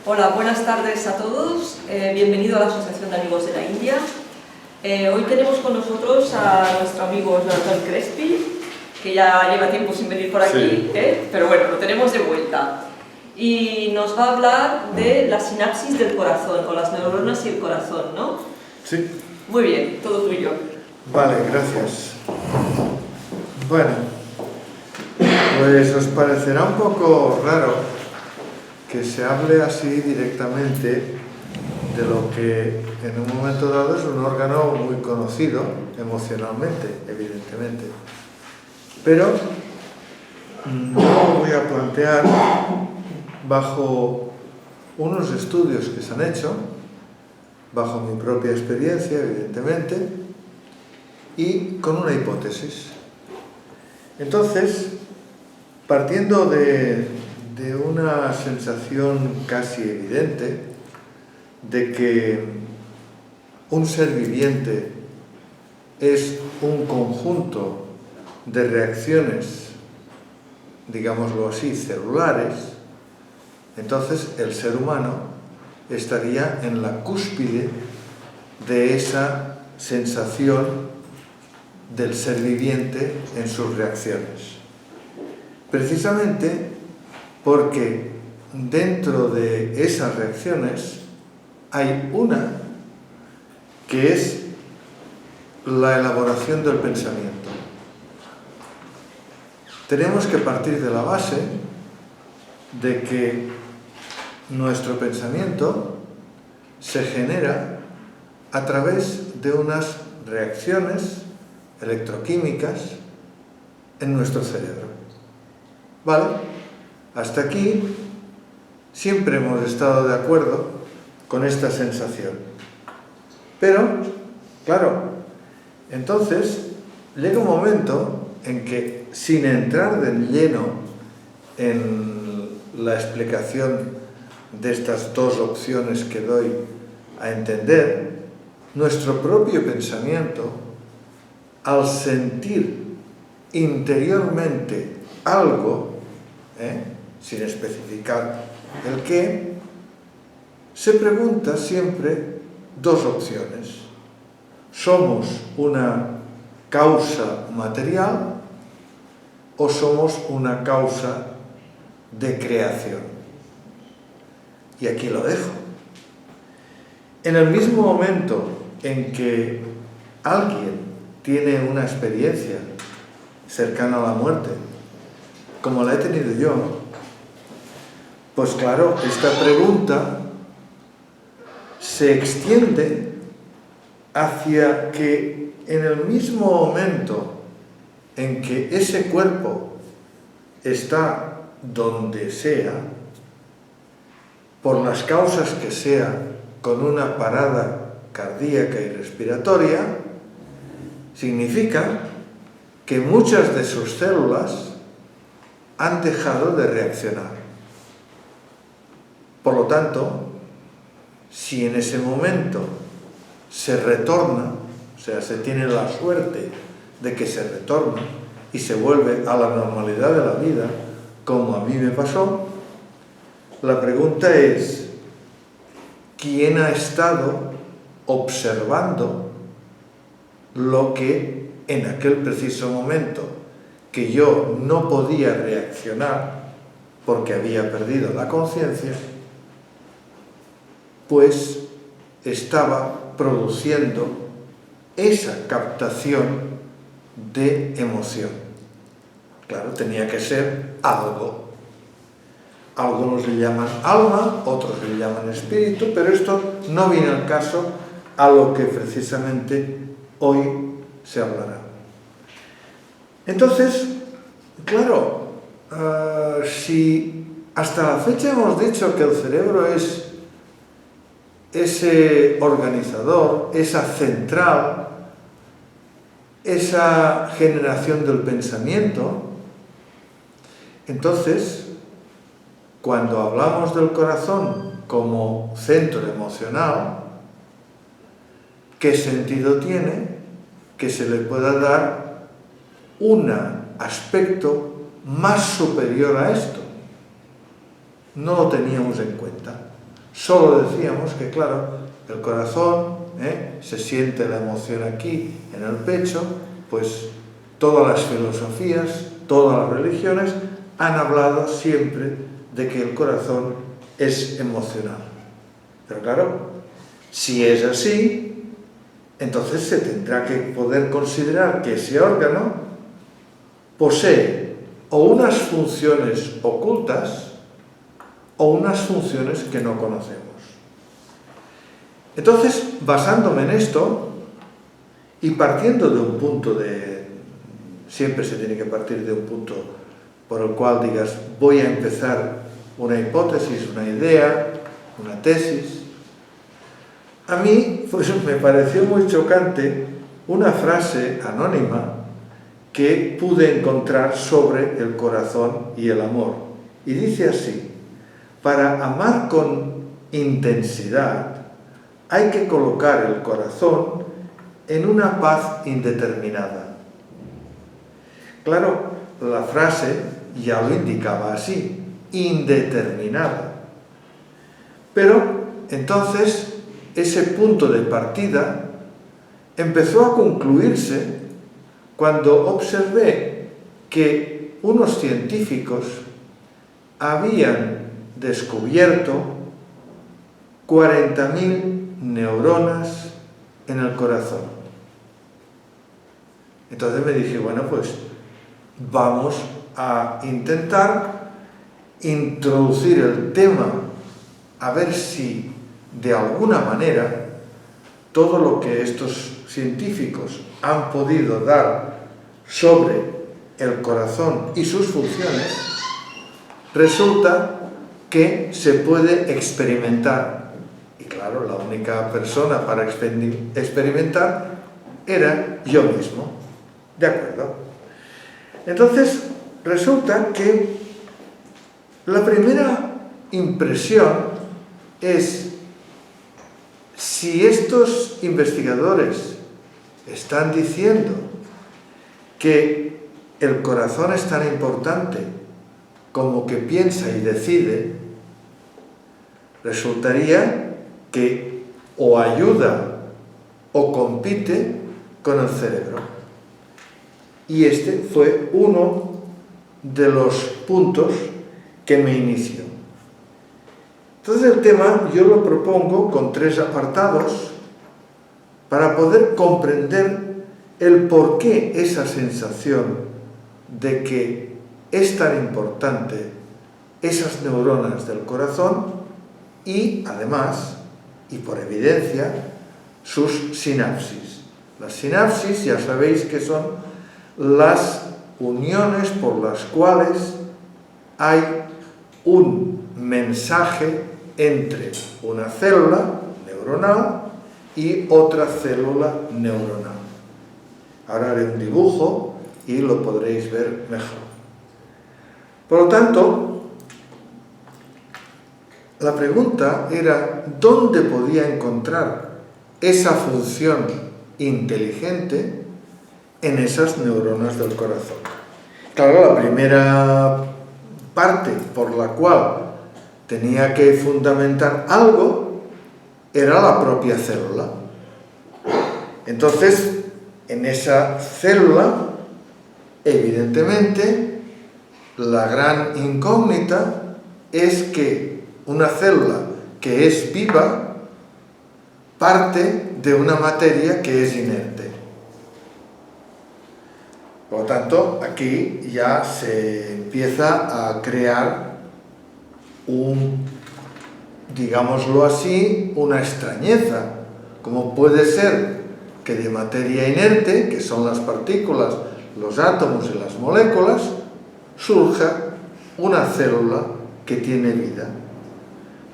Hola, buenas tardes a todos. Bienvenido a la Asociación de Amigos de la India. Hoy tenemos con nosotros a nuestro amigo Jonathan Crespi, que ya lleva tiempo sin venir por aquí, sí. Pero bueno, lo tenemos de vuelta. Y nos va a hablar de la sinapsis del corazón, o las neuronas y el corazón, ¿no? Sí. Muy bien, todo tuyo. Vale, gracias. Bueno, pues os parecerá un poco raro que se hable así directamente de lo que en un momento dado es un órgano muy conocido emocionalmente, evidentemente. Pero no lo voy a plantear bajo unos estudios que se han hecho, bajo mi propia experiencia, evidentemente, y con una hipótesis. Entonces, partiendo de una sensación casi evidente de que un ser viviente es un conjunto de reacciones, digámoslo así, celulares, entonces el ser humano estaría en la cúspide de esa sensación del ser viviente en sus reacciones. Precisamente porque dentro de esas reacciones hay una que es la elaboración del pensamiento. Tenemos que partir de la base de que nuestro pensamiento se genera a través de unas reacciones electroquímicas en nuestro cerebro. ¿Vale? Hasta aquí siempre hemos estado de acuerdo con esta sensación. Pero, claro, entonces llega un momento en que, sin entrar de lleno en la explicación de estas dos opciones que doy a entender, nuestro propio pensamiento, al sentir interiormente algo, sin especificar el qué, se pregunta siempre dos opciones. ¿Somos una causa material o somos una causa de creación? Y aquí lo dejo. En el mismo momento en que alguien tiene una experiencia cercana a la muerte, como la he tenido yo, pues claro, esta pregunta se extiende hacia que en el mismo momento en que ese cuerpo está donde sea, por las causas que sea, con una parada cardíaca y respiratoria, significa que muchas de sus células han dejado de reaccionar. Por lo tanto, si en ese momento se retorna, o sea, se tiene la suerte de que se retorna y se vuelve a la normalidad de la vida, como a mí me pasó, la pregunta es, ¿quién ha estado observando lo que en aquel preciso momento que yo no podía reaccionar porque había perdido la conciencia, pues estaba produciendo esa captación de emoción? Claro, tenía que ser algo. Algunos le llaman alma, otros le llaman espíritu, pero esto no viene al caso a lo que precisamente hoy se hablará. Entonces, claro, si hasta la fecha hemos dicho que el cerebro es ese organizador, esa central, esa generación del pensamiento, entonces, cuando hablamos del corazón como centro emocional, ¿qué sentido tiene que se le pueda dar un aspecto más superior a esto? No lo teníamos en cuenta. Solo decíamos que, claro, el corazón, se siente la emoción aquí, en el pecho, pues todas las filosofías, todas las religiones han hablado siempre de que el corazón es emocional. Pero claro, si es así, entonces se tendrá que poder considerar que ese órgano posee o unas funciones ocultas o unas funciones que no conocemos. Entonces, basándome en esto y partiendo de un punto siempre se tiene que partir de un punto por el cual digas, voy a empezar una hipótesis, una idea, una tesis. A mí pues, me pareció muy chocante una frase anónima que pude encontrar sobre el corazón y el amor. Y dice así: para amar con intensidad hay que colocar el corazón en una paz indeterminada. Claro, la frase ya lo indicaba así, indeterminada. Pero entonces ese punto de partida empezó a concluirse cuando observé que unos científicos habían descubierto 40.000 neuronas en el corazón. Entonces me dije, bueno, pues vamos a intentar introducir el tema a ver si de alguna manera todo lo que estos científicos han podido dar sobre el corazón y sus funciones resulta que se puede experimentar. Y claro, la única persona para experimentar era yo mismo. ¿De acuerdo? Entonces, resulta que la primera impresión es, si estos investigadores están diciendo que el corazón es tan importante como que piensa y decide, resultaría que o ayuda o compite con el cerebro. Y este fue uno de los puntos que me inició. Entonces el tema yo lo propongo con 3 apartados para poder comprender el por qué esa sensación de que es tan importante esas neuronas del corazón y además, y por evidencia, sus sinapsis. Las sinapsis ya sabéis que son las uniones por las cuales hay un mensaje entre una célula neuronal y otra célula neuronal. Ahora haré un dibujo y lo podréis ver mejor. Por lo tanto, la pregunta era ¿dónde podía encontrar esa función inteligente en esas neuronas del corazón? Claro, la primera parte por la cual tenía que fundamentar algo era la propia célula. Entonces, en esa célula, evidentemente, la gran incógnita es que una célula que es viva parte de una materia que es inerte. Por lo tanto, aquí ya se empieza a crear digámoslo así, una extrañeza. ¿Cómo puede ser que de materia inerte, que son las partículas, los átomos y las moléculas, surja una célula que tiene vida?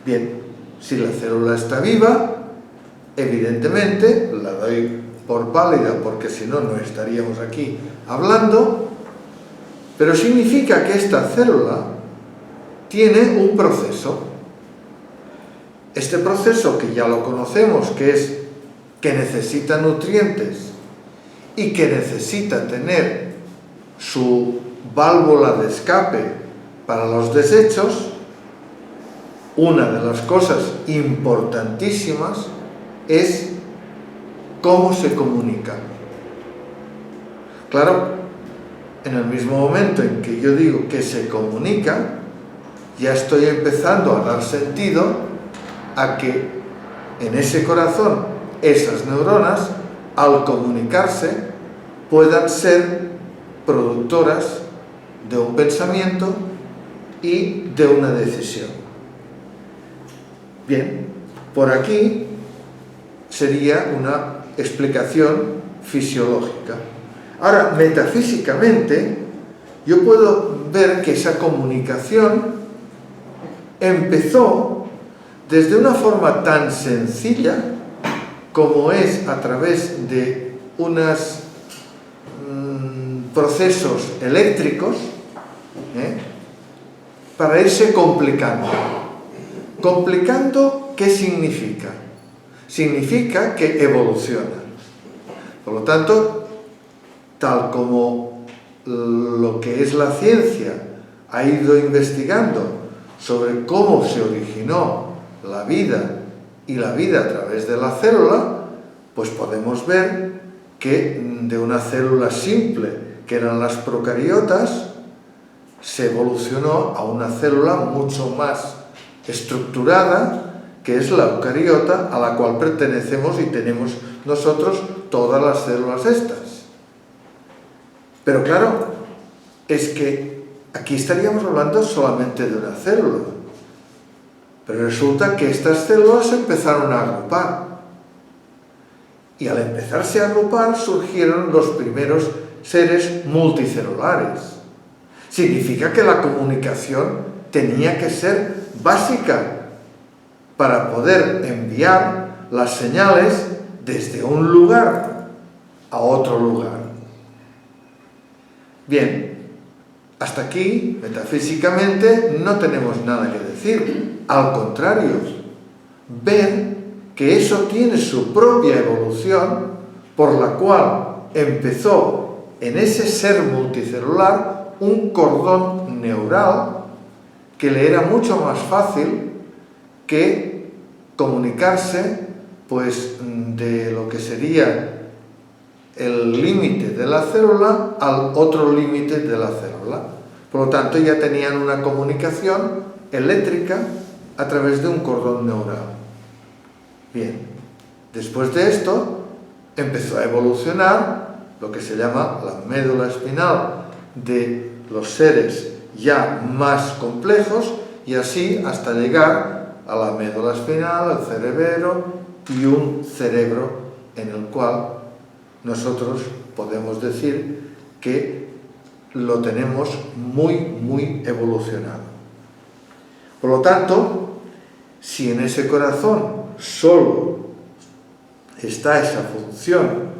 Bien, si la célula está viva, evidentemente la doy por válida porque si no, no estaríamos aquí hablando, pero significa que esta célula tiene un proceso. Este proceso que ya lo conocemos, que es que necesita nutrientes y que necesita tener su válvula de escape para los desechos, una de las cosas importantísimas es cómo se comunica. Claro, en el mismo momento en que yo digo que se comunica, ya estoy empezando a dar sentido a que en ese corazón esas neuronas, al comunicarse, puedan ser productoras de un pensamiento y de una decisión. Bien, por aquí sería una explicación fisiológica. Ahora, metafísicamente, yo puedo ver que esa comunicación empezó desde una forma tan sencilla como es a través de unos procesos eléctricos, para irse complicando. ¿Complicando qué significa? Significa que evoluciona. Por lo tanto, tal como lo que es la ciencia ha ido investigando sobre cómo se originó la vida y la vida a través de la célula, pues podemos ver que de una célula simple, que eran las procariotas, se evolucionó a una célula mucho más estructurada, que es la eucariota, a la cual pertenecemos y tenemos nosotros todas las células estas. Pero claro, es que aquí estaríamos hablando solamente de una célula, pero resulta que estas células se empezaron a agrupar, y al empezarse a agrupar surgieron los primeros seres multicelulares. Significa que la comunicación tenía que ser básica para poder enviar las señales desde un lugar a otro lugar. Bien, hasta aquí, metafísicamente, no tenemos nada que decir. Al contrario, ver que eso tiene su propia evolución, por la cual empezó en ese ser multicelular un cordón neural que le era mucho más fácil que comunicarse pues de lo que sería el límite de la célula al otro límite de la célula. Por lo tanto, ya tenían una comunicación eléctrica a través de un cordón neural. Bien, después de esto empezó a evolucionar lo que se llama la médula espinal de los seres ya más complejos, y así hasta llegar a la médula espinal, el cerebelo y un cerebro en el cual nosotros podemos decir que lo tenemos muy evolucionado. Por lo tanto, si en ese corazón solo está esa función,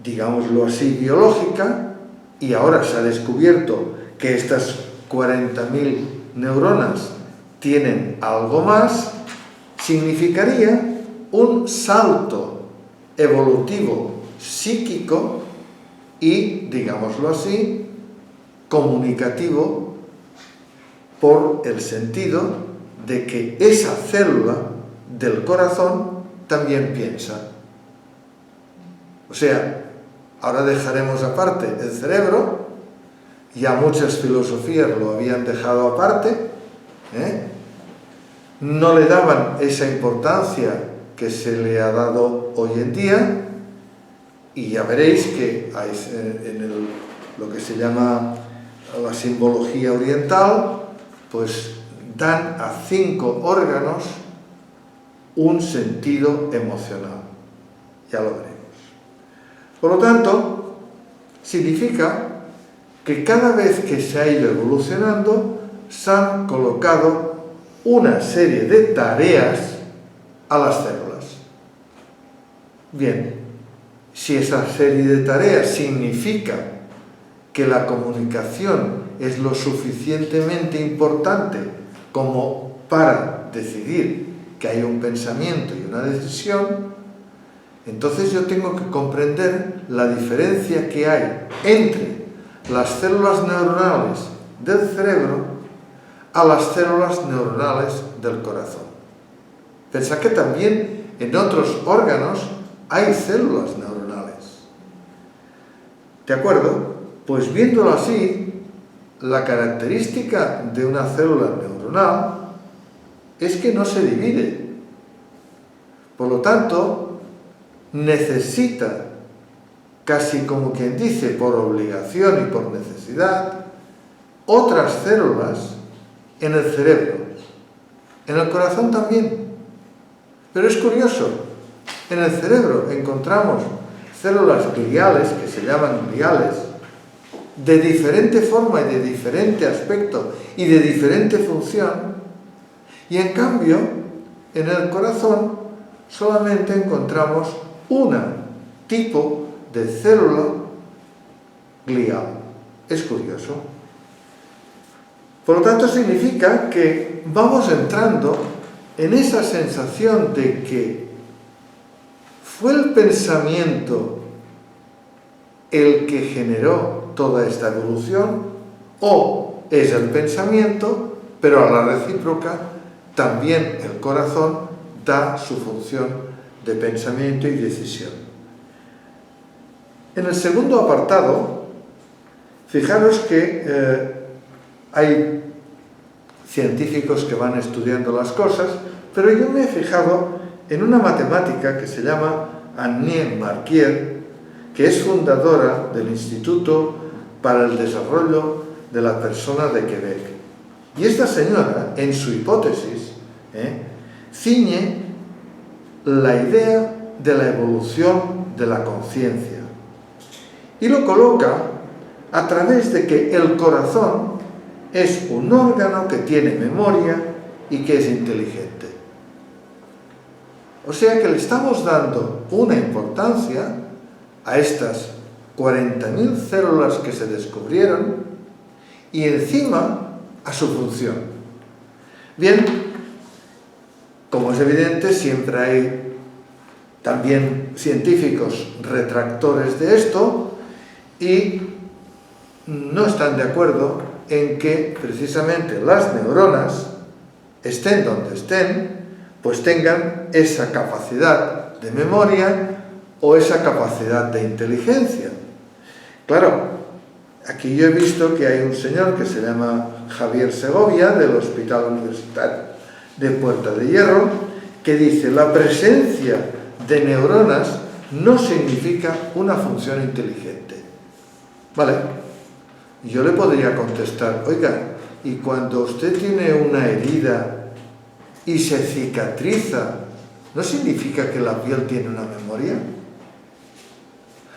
digámoslo así, biológica, y ahora se ha descubierto que estas 40.000 neuronas tienen algo más, significaría un salto evolutivo psíquico y, digámoslo así, comunicativo, por el sentido de que esa célula del corazón también piensa. O sea, ahora dejaremos aparte el cerebro, ya muchas filosofías lo habían dejado aparte, no le daban esa importancia que se le ha dado hoy en día, y ya veréis que en lo que se llama la simbología oriental, pues dan a 5 órganos un sentido emocional. Ya lo veremos. Por lo tanto, significa que cada vez que se ha ido evolucionando, se han colocado una serie de tareas a las células. Bien, si esa serie de tareas significa que la comunicación es lo suficientemente importante como para decidir que hay un pensamiento y una decisión, entonces yo tengo que comprender la diferencia que hay entre las células neuronales del cerebro a las células neuronales del corazón. Pensad que también en otros órganos hay células neuronales. ¿De acuerdo? Pues viéndolo así, la característica de una célula neuronal es que no se divide. Por lo tanto, necesita, casi como quien dice, por obligación y por necesidad, otras células en el cerebro. En el corazón también. Pero es curioso, en el cerebro encontramos células gliales, que se llaman gliales, de diferente forma y de diferente aspecto y de diferente función, y en cambio, en el corazón solamente encontramos un tipo de célula glial. Es curioso. Por lo tanto, significa que vamos entrando en esa sensación de que fue el pensamiento el que generó toda esta evolución, o es el pensamiento, pero a la recíproca también el corazón da su función de pensamiento y decisión. En el segundo apartado, fijaros que hay científicos que van estudiando las cosas, pero yo me he fijado en una matemática que se llama Annie Marquier, que es fundadora del Instituto para el Desarrollo de la Persona de Quebec. Y esta señora, en su hipótesis, ciñe la idea de la evolución de la conciencia y lo coloca a través de que el corazón es un órgano que tiene memoria y que es inteligente. O sea que le estamos dando una importancia a estas 40.000 células que se descubrieron y encima a su función. Bien, como es evidente, siempre hay también científicos retractores de esto y no están de acuerdo en que precisamente las neuronas, estén donde estén, pues tengan esa capacidad de memoria o esa capacidad de inteligencia. Claro, aquí yo he visto que hay un señor que se llama Javier Segovia, del Hospital Universitario de Puerta de Hierro, que dice: la presencia de neuronas no significa una función inteligente. ¿Vale? Yo le podría contestar: oiga, y cuando usted tiene una herida y se cicatriza, ¿no significa que la piel tiene una memoria?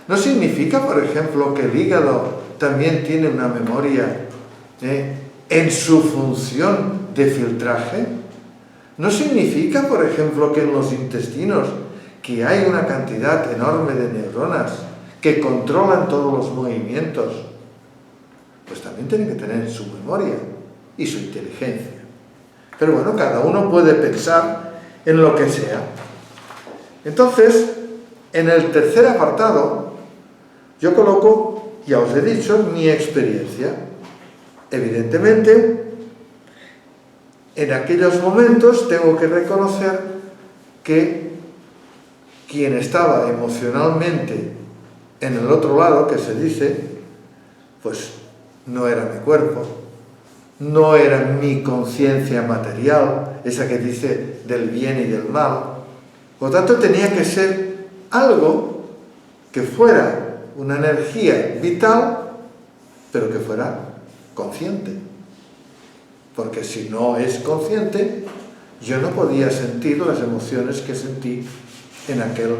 ¿No significa, por ejemplo, que el hígado también tiene una memoria en su función de filtraje? ¿No significa, por ejemplo, que en los intestinos que hay una cantidad enorme de neuronas que controlan todos los movimientos? Pues también tienen que tener su memoria y su inteligencia. Pero bueno, cada uno puede pensar en lo que sea. Entonces, en el tercer apartado, yo coloco, ya os he dicho, mi experiencia. Evidentemente, en aquellos momentos tengo que reconocer que quien estaba emocionalmente en el otro lado, que se dice, pues no era mi cuerpo, no era mi conciencia material, esa que dice del bien y del mal. Por lo tanto, tenía que ser algo que fuera una energía vital, pero que fuera consciente. Porque si no es consciente, yo no podía sentir las emociones que sentí en aquel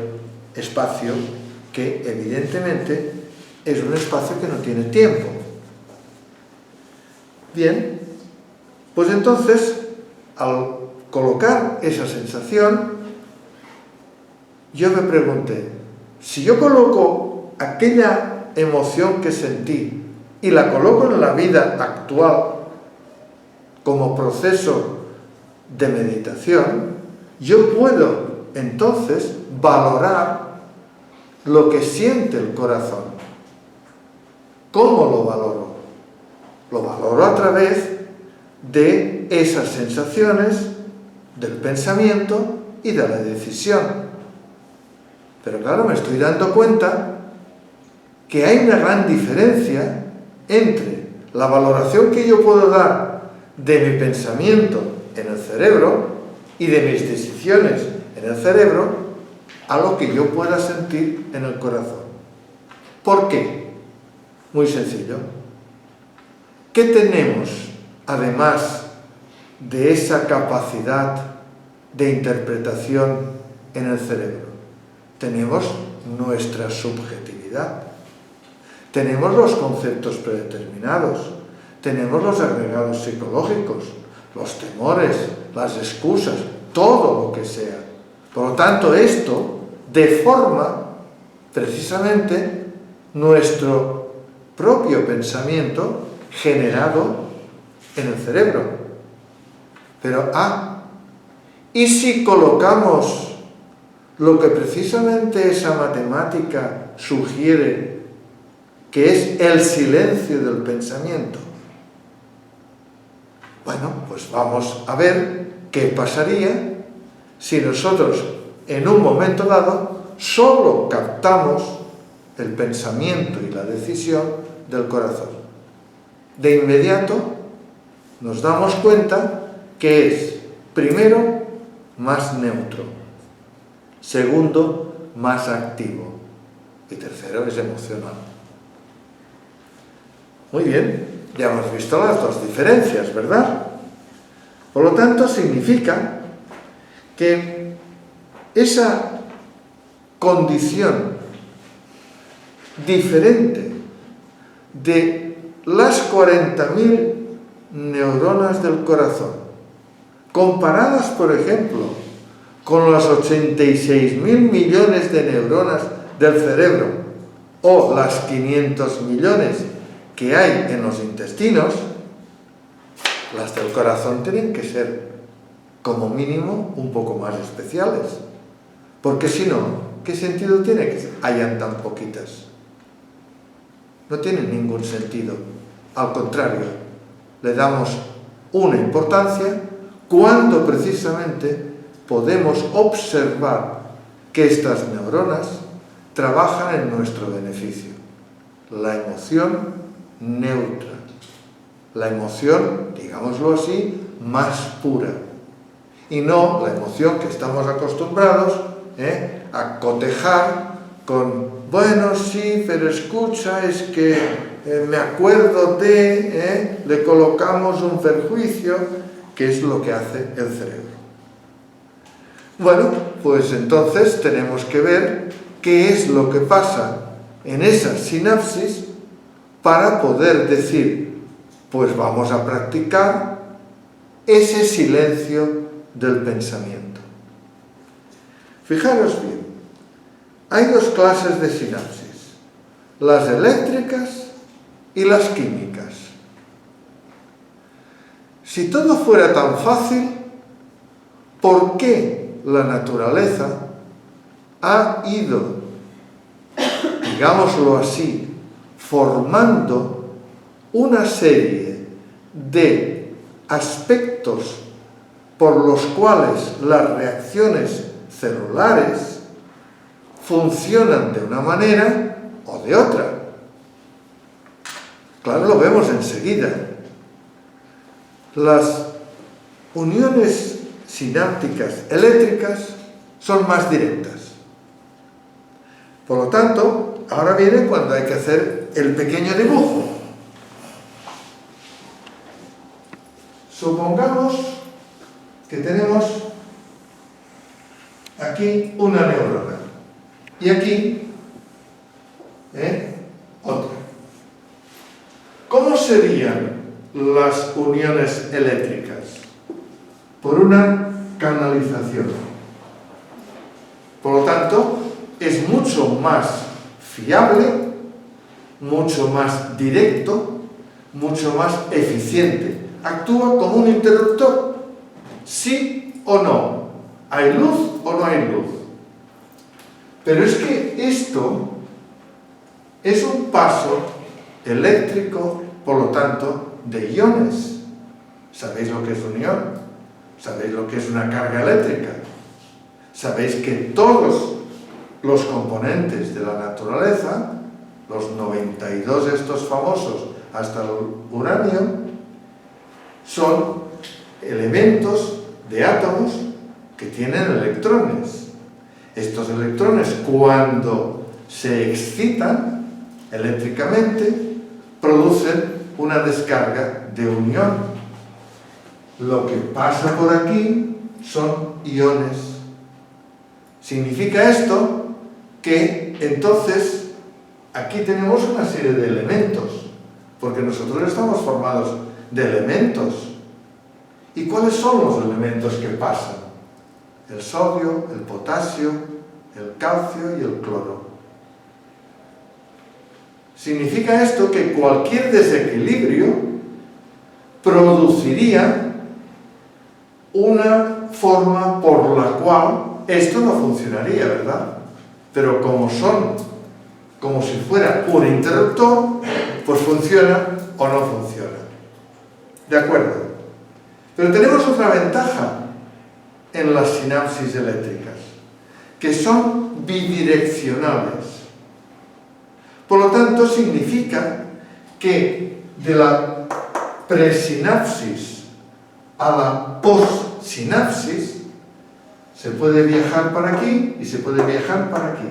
espacio, que evidentemente es un espacio que no tiene tiempo. Bien, pues entonces, al colocar esa sensación, yo me pregunté: si yo coloco aquella emoción que sentí y la coloco en la vida actual como proceso de meditación, yo puedo entonces valorar lo que siente el corazón. ¿Cómo lo valoro? Lo valoro a través de esas sensaciones, del pensamiento y de la decisión. Pero claro, me estoy dando cuenta que hay una gran diferencia entre la valoración que yo puedo dar de mi pensamiento en el cerebro y de mis decisiones en el cerebro a lo que yo pueda sentir en el corazón. ¿Por qué? Muy sencillo. ¿Qué tenemos además de esa capacidad de interpretación en el cerebro? Tenemos nuestra subjetividad. Tenemos los conceptos predeterminados, tenemos los agregados psicológicos, los temores, las excusas, todo lo que sea. Por lo tanto, esto deforma precisamente nuestro propio pensamiento generado en el cerebro. Pero, ¿y si colocamos lo que precisamente esa matemática sugiere, que es el silencio del pensamiento? Bueno, pues vamos a ver qué pasaría si nosotros en un momento dado solo captamos el pensamiento y la decisión del corazón. De inmediato nos damos cuenta que es, primero, más neutro, segundo, más activo y tercero, es emocional. Muy bien, ya hemos visto las dos diferencias, ¿verdad? Por lo tanto, significa que esa condición diferente de las 40.000 neuronas del corazón, comparadas, por ejemplo, con las 86.000 millones de neuronas del cerebro o las 500 millones que hay en los intestinos, las del corazón tienen que ser, como mínimo, un poco más especiales. Porque si no, ¿qué sentido tiene que hayan tan poquitas? No tiene ningún sentido. Al contrario, le damos una importancia cuando precisamente podemos observar que estas neuronas trabajan en nuestro beneficio. La emoción neutra, la emoción, digámoslo así, más pura, y no la emoción que estamos acostumbrados a cotejar con, bueno, sí, pero escucha, es que me acuerdo de, le colocamos un perjuicio, que es lo que hace el cerebro. Bueno, pues entonces tenemos que ver qué es lo que pasa en esa sinapsis para poder decir, pues vamos a practicar ese silencio del pensamiento. Fijaros bien, hay dos clases de sinapsis, las eléctricas y las químicas. Si todo fuera tan fácil, ¿por qué la naturaleza ha ido, digámoslo así, formando una serie de aspectos por los cuales las reacciones celulares funcionan de una manera o de otra? Claro, lo vemos enseguida. Las uniones sinápticas eléctricas son más directas. Por lo tanto, ahora viene cuando hay que hacer el pequeño dibujo. Supongamos que tenemos aquí una neurona y aquí otra. ¿Cómo serían las uniones eléctricas? Por una canalización. Por lo tanto, es mucho más fiable, mucho más directo, mucho más eficiente. Actúa como un interruptor. ¿Sí o no? ¿Hay luz o no hay luz? Pero es que esto es un paso eléctrico, por lo tanto, de iones. ¿Sabéis lo que es un ion? ¿Sabéis lo que es una carga eléctrica? ¿Sabéis que todos los componentes de la naturaleza, los 92 estos famosos hasta el uranio, son elementos de átomos que tienen electrones? Estos electrones, cuando se excitan eléctricamente, producen una descarga de un ion. Lo que pasa por aquí son iones. Significa esto que entonces aquí tenemos una serie de elementos, porque nosotros estamos formados de elementos. ¿Y cuáles son los elementos que pasan? El sodio, el potasio, el calcio y el cloro. Significa esto que cualquier desequilibrio produciría una forma por la cual esto no funcionaría, ¿verdad? Pero como si fuera un interruptor, pues funciona o no funciona. ¿De acuerdo? Pero tenemos otra ventaja en las sinapsis eléctricas, que son bidireccionales. Por lo tanto, significa que de la presinapsis a la postsinapsis se puede viajar para aquí y se puede viajar para aquí.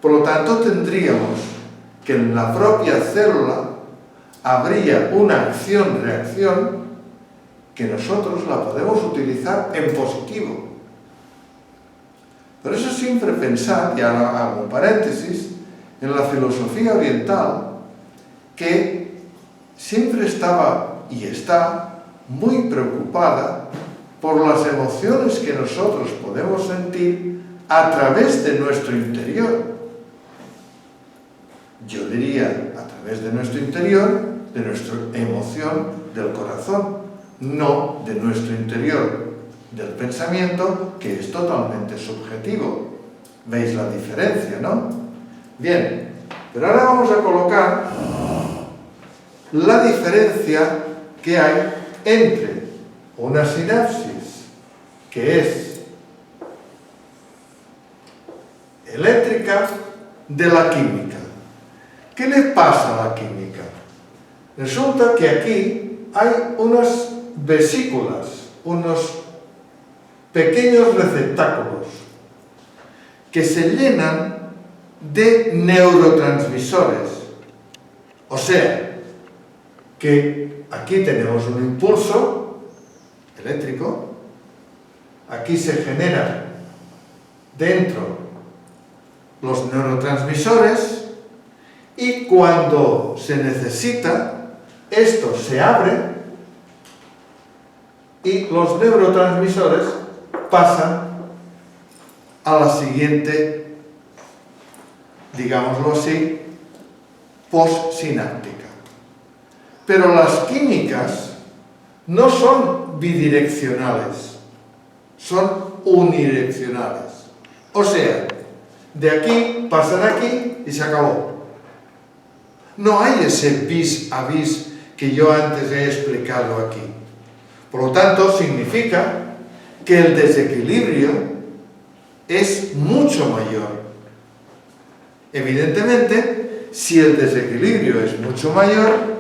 Por lo tanto, tendríamos que en la propia célula habría una acción-reacción que nosotros la podemos utilizar en positivo. Por eso siempre pensar, y ahora hago un paréntesis, en la filosofía oriental, que siempre estaba y está muy preocupada por las emociones que nosotros podemos sentir a través de nuestro interior. Yo diría a través de nuestro interior, de nuestra emoción del corazón, no de nuestro interior del pensamiento, que es totalmente subjetivo. ¿Veis la diferencia, no? Bien, pero ahora vamos a colocar la diferencia que hay entre una sinapsis que es eléctrica de la química. ¿Qué le pasa a la química? Resulta que aquí hay unas vesículas, unos pequeños receptáculos que se llenan de neurotransmisores. O sea, que aquí tenemos un impulso eléctrico, aquí se generan dentro los neurotransmisores y cuando se necesita, esto se abre y los neurotransmisores pasan a la siguiente, digámoslo así, postsináptica. Pero las químicas no son bidireccionales, son unidireccionales. O sea, de aquí pasan aquí y se acabó. No hay ese vis a vis que yo antes he explicado aquí. Por lo tanto, significa que el desequilibrio es mucho mayor. Evidentemente, si el desequilibrio es mucho mayor,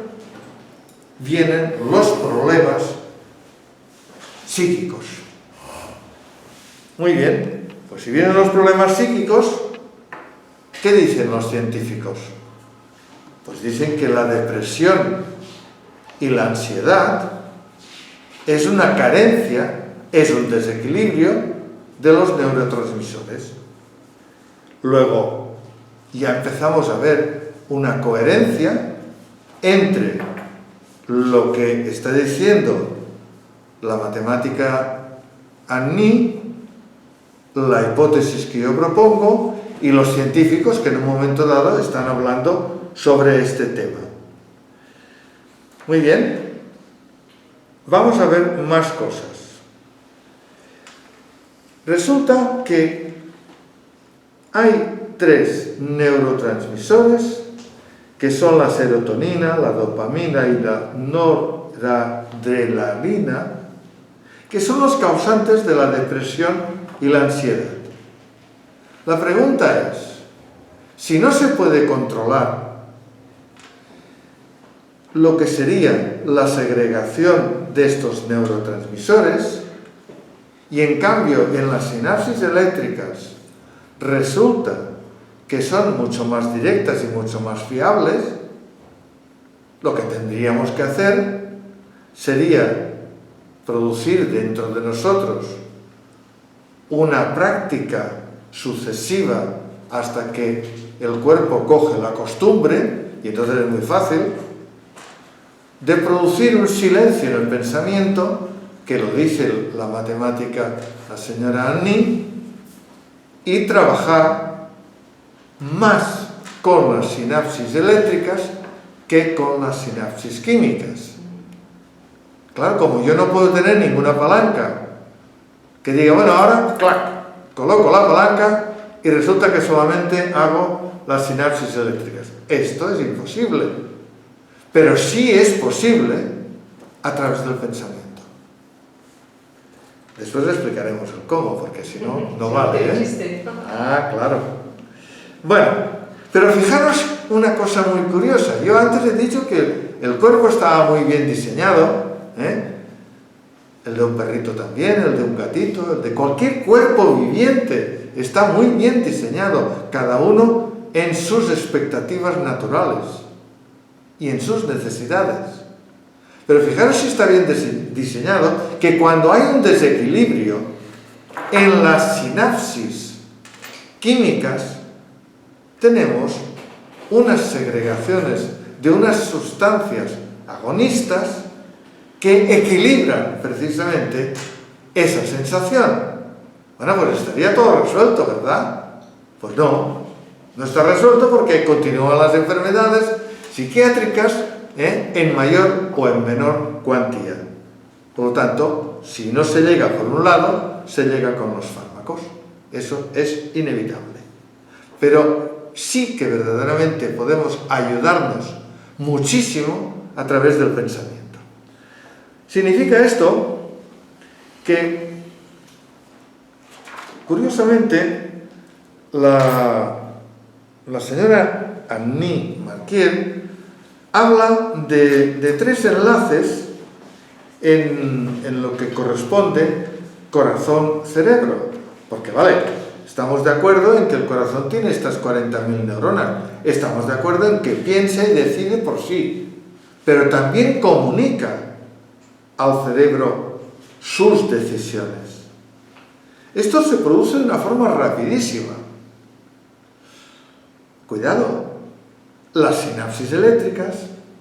vienen los problemas psíquicos. Muy bien, pues si vienen los problemas psíquicos, ¿qué dicen los científicos? Pues dicen que la depresión y la ansiedad es una carencia, es un desequilibrio de los neurotransmisores. Luego, ya empezamos a ver una coherencia entre lo que está diciendo la matemática Annie, la hipótesis que yo propongo y los científicos que en un momento dado están hablando sobre este tema. Muy bien, vamos a ver más cosas. Resulta que hay 3 neurotransmisores que son la serotonina, la dopamina y la noradrenalina, que son los causantes de la depresión y la ansiedad. La pregunta es, si no se puede controlar lo que sería la segregación de estos neurotransmisores, y en cambio en las sinapsis eléctricas resulta que son mucho más directas y mucho más fiables, lo que tendríamos que hacer sería producir dentro de nosotros una práctica sucesiva hasta que el cuerpo coge la costumbre, y entonces es muy fácil, de producir un silencio en el pensamiento, que lo dice la matemática, la señora Annie, y trabajar más con las sinapsis eléctricas que con las sinapsis químicas. Claro, como yo no puedo tener ninguna palanca que diga, bueno, ahora, clac, coloco la palanca y resulta que solamente hago las sinapsis eléctricas. Esto es imposible, pero sí es posible a través del pensamiento. Después le explicaremos el cómo, porque si no, no vale, ¿eh? Ah, claro. Bueno, pero fijaros una cosa muy curiosa. Yo antes he dicho que el cuerpo estaba muy bien diseñado, ¿eh? El de un perrito también, el de un gatito, el de cualquier cuerpo viviente está muy bien diseñado, cada uno en sus expectativas naturales y en sus necesidades. Pero fijaros si está bien diseñado, que cuando hay un desequilibrio en las sinapsis químicas, tenemos unas segregaciones de unas sustancias agonistas que equilibran precisamente esa sensación. Bueno, pues estaría todo resuelto, ¿verdad? Pues no, no está resuelto porque continúan las enfermedades psiquiátricas en mayor o en menor cuantía. Por lo tanto, si no se llega por un lado, se llega con los fármacos. Eso es inevitable. Pero sí que verdaderamente podemos ayudarnos muchísimo a través del pensamiento. Significa esto que, curiosamente, la señora Annie Marquier habla de tres enlaces en lo que corresponde corazón-cerebro. Porque, vale, estamos de acuerdo en que el corazón tiene estas 40.000 neuronas. Estamos de acuerdo en que piensa y decide por sí. Pero también comunica al cerebro sus decisiones. Esto se produce de una forma rapidísima. Cuidado, las sinapsis eléctricas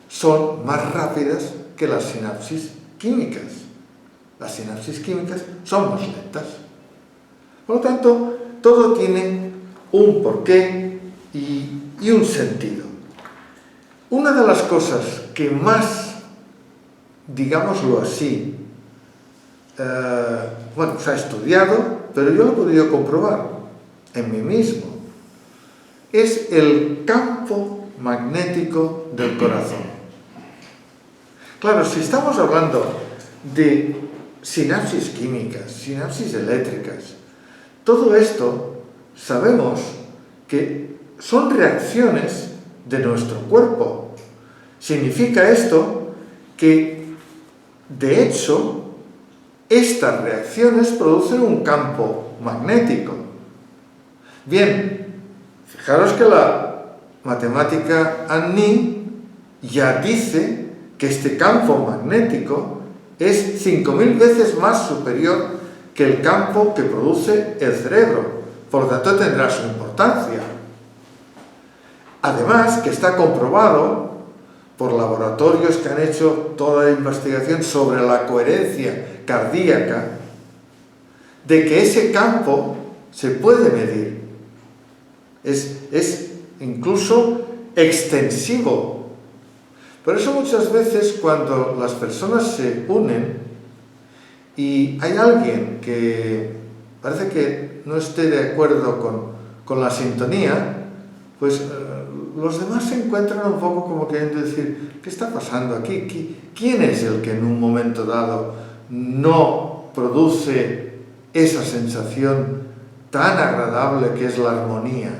son más rápidas que las sinapsis químicas. Las sinapsis químicas son más lentas. Por lo tanto, todo tiene un porqué y un sentido. Una de las cosas que más, digámoslo así, se ha estudiado, pero yo lo he podido comprobar en mí mismo, es el campo magnético del corazón. Claro, si estamos hablando de sinapsis químicas, sinapsis eléctricas, todo esto sabemos que son reacciones de nuestro cuerpo. Significa esto que, de hecho, estas reacciones producen un campo magnético. Bien, fijaros que la matemática Annie ya dice que este campo magnético es 5.000 veces más superior que el campo que produce el cerebro. Por lo tanto, tendrá su importancia. Además, que está comprobado por laboratorios que han hecho toda la investigación sobre la coherencia cardíaca, de que ese campo se puede medir. Es incluso extensivo. Por eso muchas veces cuando las personas se unen y hay alguien que parece que no esté de acuerdo con la sintonía, pues los demás se encuentran un poco como queriendo decir, ¿qué está pasando aquí? ¿Quién es el que en un momento dado no produce esa sensación tan agradable que es la armonía?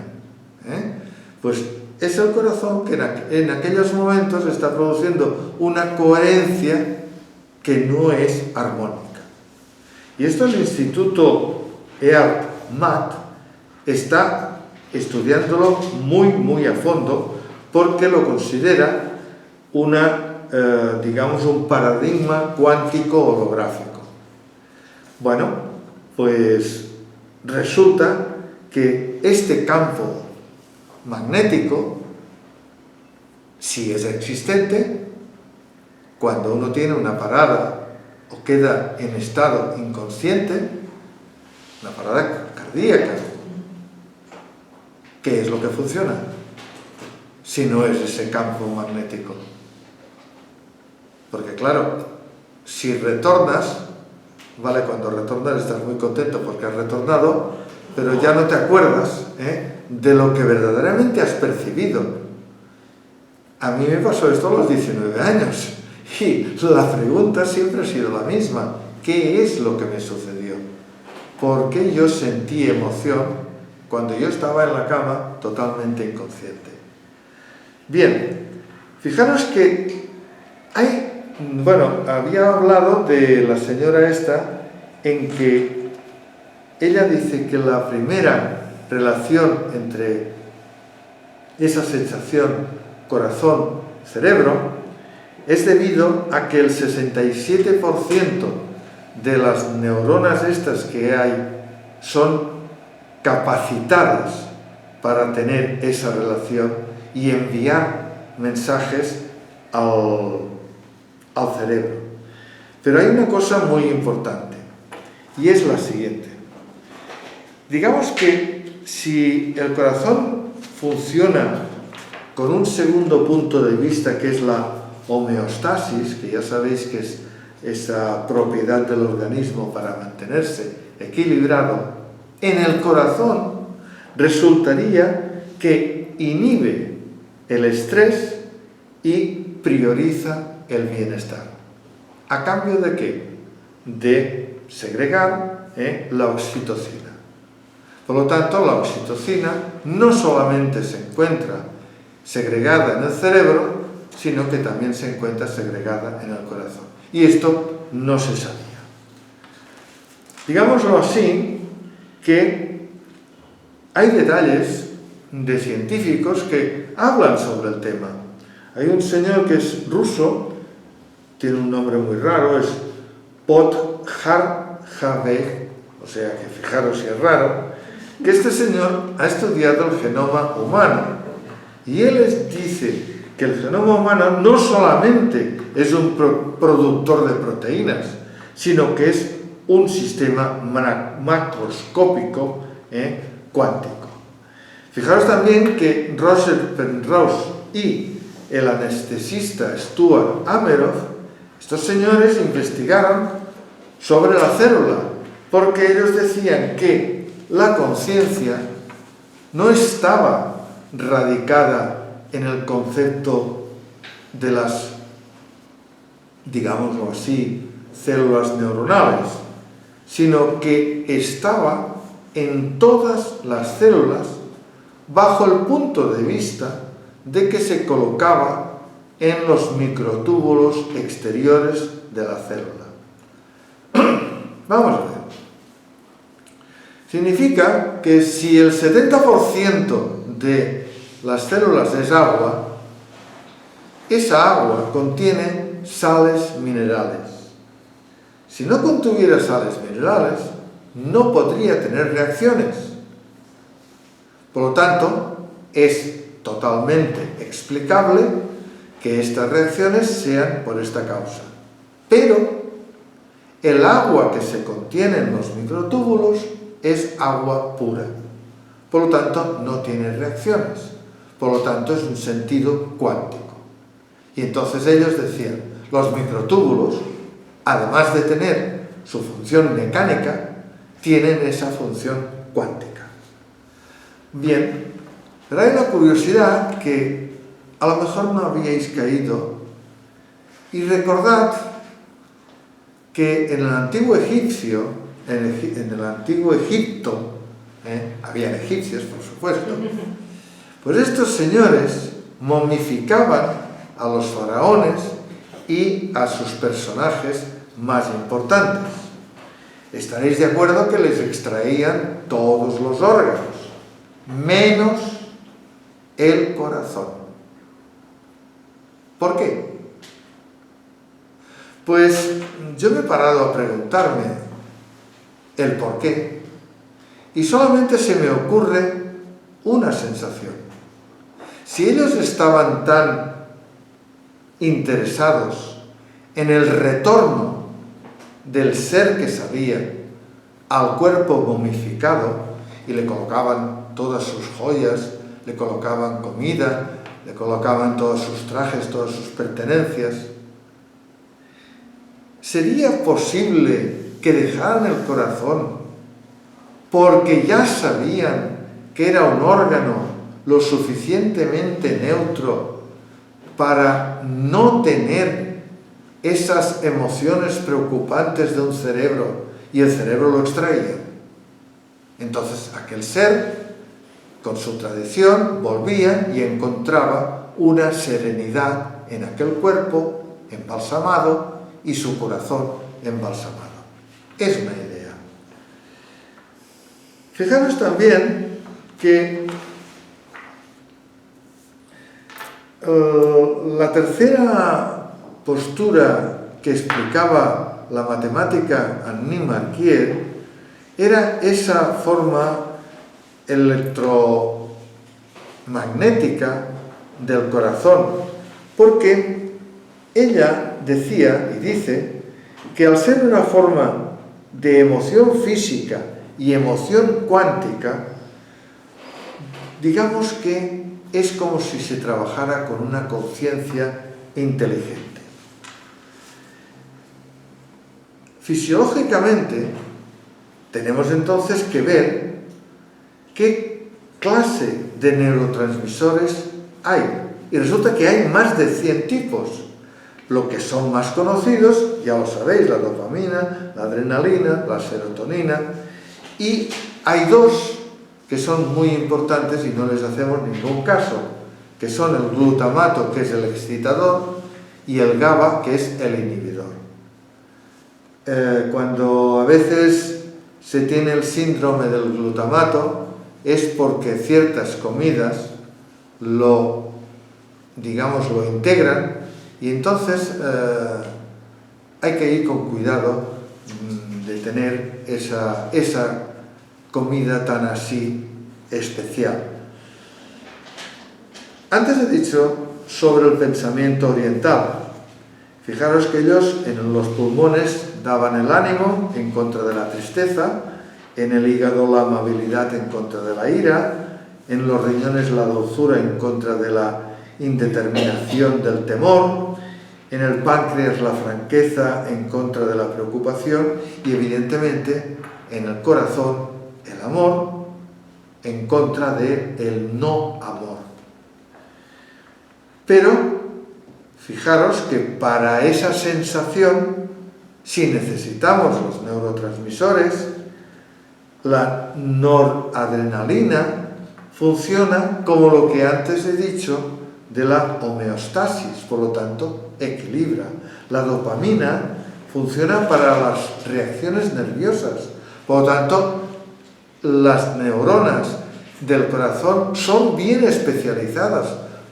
Pues es el corazón que en aquellos momentos está produciendo una coherencia que no es armónica. Y esto el Instituto EARP-MAT está estudiándolo muy a fondo porque lo considera digamos, un paradigma cuántico holográfico. Bueno, pues resulta que este campo magnético, si es existente, cuando uno tiene una parada o queda en estado inconsciente, una parada cardíaca, ¿qué es lo que funciona? Si no es ese campo magnético. Porque claro, si retornas, vale, cuando retornas estás muy contento porque has retornado, pero ya no te acuerdas de lo que verdaderamente has percibido. A mí me pasó esto a los 19 años y la pregunta siempre ha sido la misma. ¿Qué es lo que me sucedió? ¿Por qué yo sentí emoción cuando yo estaba en la cama totalmente inconsciente? Bien, fijaros que había hablado de la señora esta en que ella dice que la primera relación entre esa sensación corazón-cerebro es debido a que el 67% de las neuronas estas que hay son capacitadas para tener esa relación y enviar mensajes al cerebro. Pero hay una cosa muy importante y es la siguiente. Digamos que si el corazón funciona con un segundo punto de vista que es la homeostasis, que ya sabéis que es esa propiedad del organismo para mantenerse equilibrado, en el corazón resultaría que inhibe el estrés y prioriza el bienestar. ¿A cambio de qué? De segregar la oxitocina. Por lo tanto, la oxitocina no solamente se encuentra segregada en el cerebro, sino que también se encuentra segregada en el corazón. Y esto no se sabía. Digámoslo así, que hay detalles de científicos que hablan sobre el tema. Hay un señor que es ruso, tiene un nombre muy raro, es Podhajraj, o sea que fijaros si es raro, que este señor ha estudiado el genoma humano y él dice que el genoma humano no solamente es un productor de proteínas, sino que es un sistema macroscópico cuántico. Fijaros también que Roger Penrose y el anestesista Stuart Hameroff, estos señores investigaron sobre la célula, porque ellos decían que la conciencia no estaba radicada en el concepto de las, digámoslo así, células neuronales, sino que estaba en todas las células bajo el punto de vista de que se colocaba en los microtúbulos exteriores de la célula. Vamos a ver. Significa que si el 70% de las células es agua, esa agua contiene sales minerales. Si no contuviera sales minerales, no podría tener reacciones. Por lo tanto, es totalmente explicable que estas reacciones sean por esta causa. Pero el agua que se contiene en los microtúbulos es agua pura. Por lo tanto, no tiene reacciones. Por lo tanto, es un sentido cuántico. Y entonces ellos decían, los microtúbulos, además de tener su función mecánica, tienen esa función cuántica. Bien, Pero hay una curiosidad que a lo mejor no habíais caído, y recordad que en el antiguo egipcio, en el antiguo Egipto, había egipcios, por supuesto, pues estos señores momificaban a los faraones y a sus personajes más importantes. Estaréis de acuerdo que les extraían todos los órganos, menos el corazón. ¿Por qué? Pues yo me he parado a preguntarme el por qué, y solamente se me ocurre una sensación. Si ellos estaban tan interesados en el retorno del ser que sabía al cuerpo momificado, y le colocaban todas sus joyas, le colocaban comida, le colocaban todos sus trajes, todas sus pertenencias, ¿sería posible que dejaran el corazón porque ya sabían que era un órgano lo suficientemente neutro para no tener esas emociones preocupantes de un cerebro, y el cerebro lo extraía? Entonces aquel ser, con su tradición, volvía y encontraba una serenidad en aquel cuerpo embalsamado y su corazón embalsamado. Es una idea. Fijaros también que la tercera postura que explicaba la matemática Annie Marquier era esa forma electromagnética del corazón, porque ella decía y dice que al ser una forma de emoción física y emoción cuántica, digamos que es como si se trabajara con una conciencia inteligente. Fisiológicamente, tenemos entonces que ver qué clase de neurotransmisores hay. Y resulta que hay más de 100 tipos. Lo que son más conocidos, ya lo sabéis, la dopamina, la adrenalina, la serotonina. Y hay dos que son muy importantes y no les hacemos ningún caso, que son el glutamato, que es el excitador, y el GABA, que es el inhibidor. Cuando a veces se tiene el síndrome del glutamato, es porque ciertas comidas lo integran, y entonces hay que ir con cuidado de tener esa comida tan así especial. Antes he dicho sobre el pensamiento oriental. Fijaros que ellos en los pulmones daban el ánimo en contra de la tristeza, en el hígado la amabilidad en contra de la ira, en los riñones la dulzura en contra de la indeterminación del temor, en el páncreas la franqueza en contra de la preocupación, y evidentemente en el corazón el amor en contra del no amor. Pero fijaros que para esa sensación, si necesitamos los neurotransmisores, la noradrenalina funciona como lo que antes he dicho de la homeostasis, por lo tanto equilibra. La dopamina funciona para las reacciones nerviosas, por lo tanto las neuronas del corazón son bien especializadas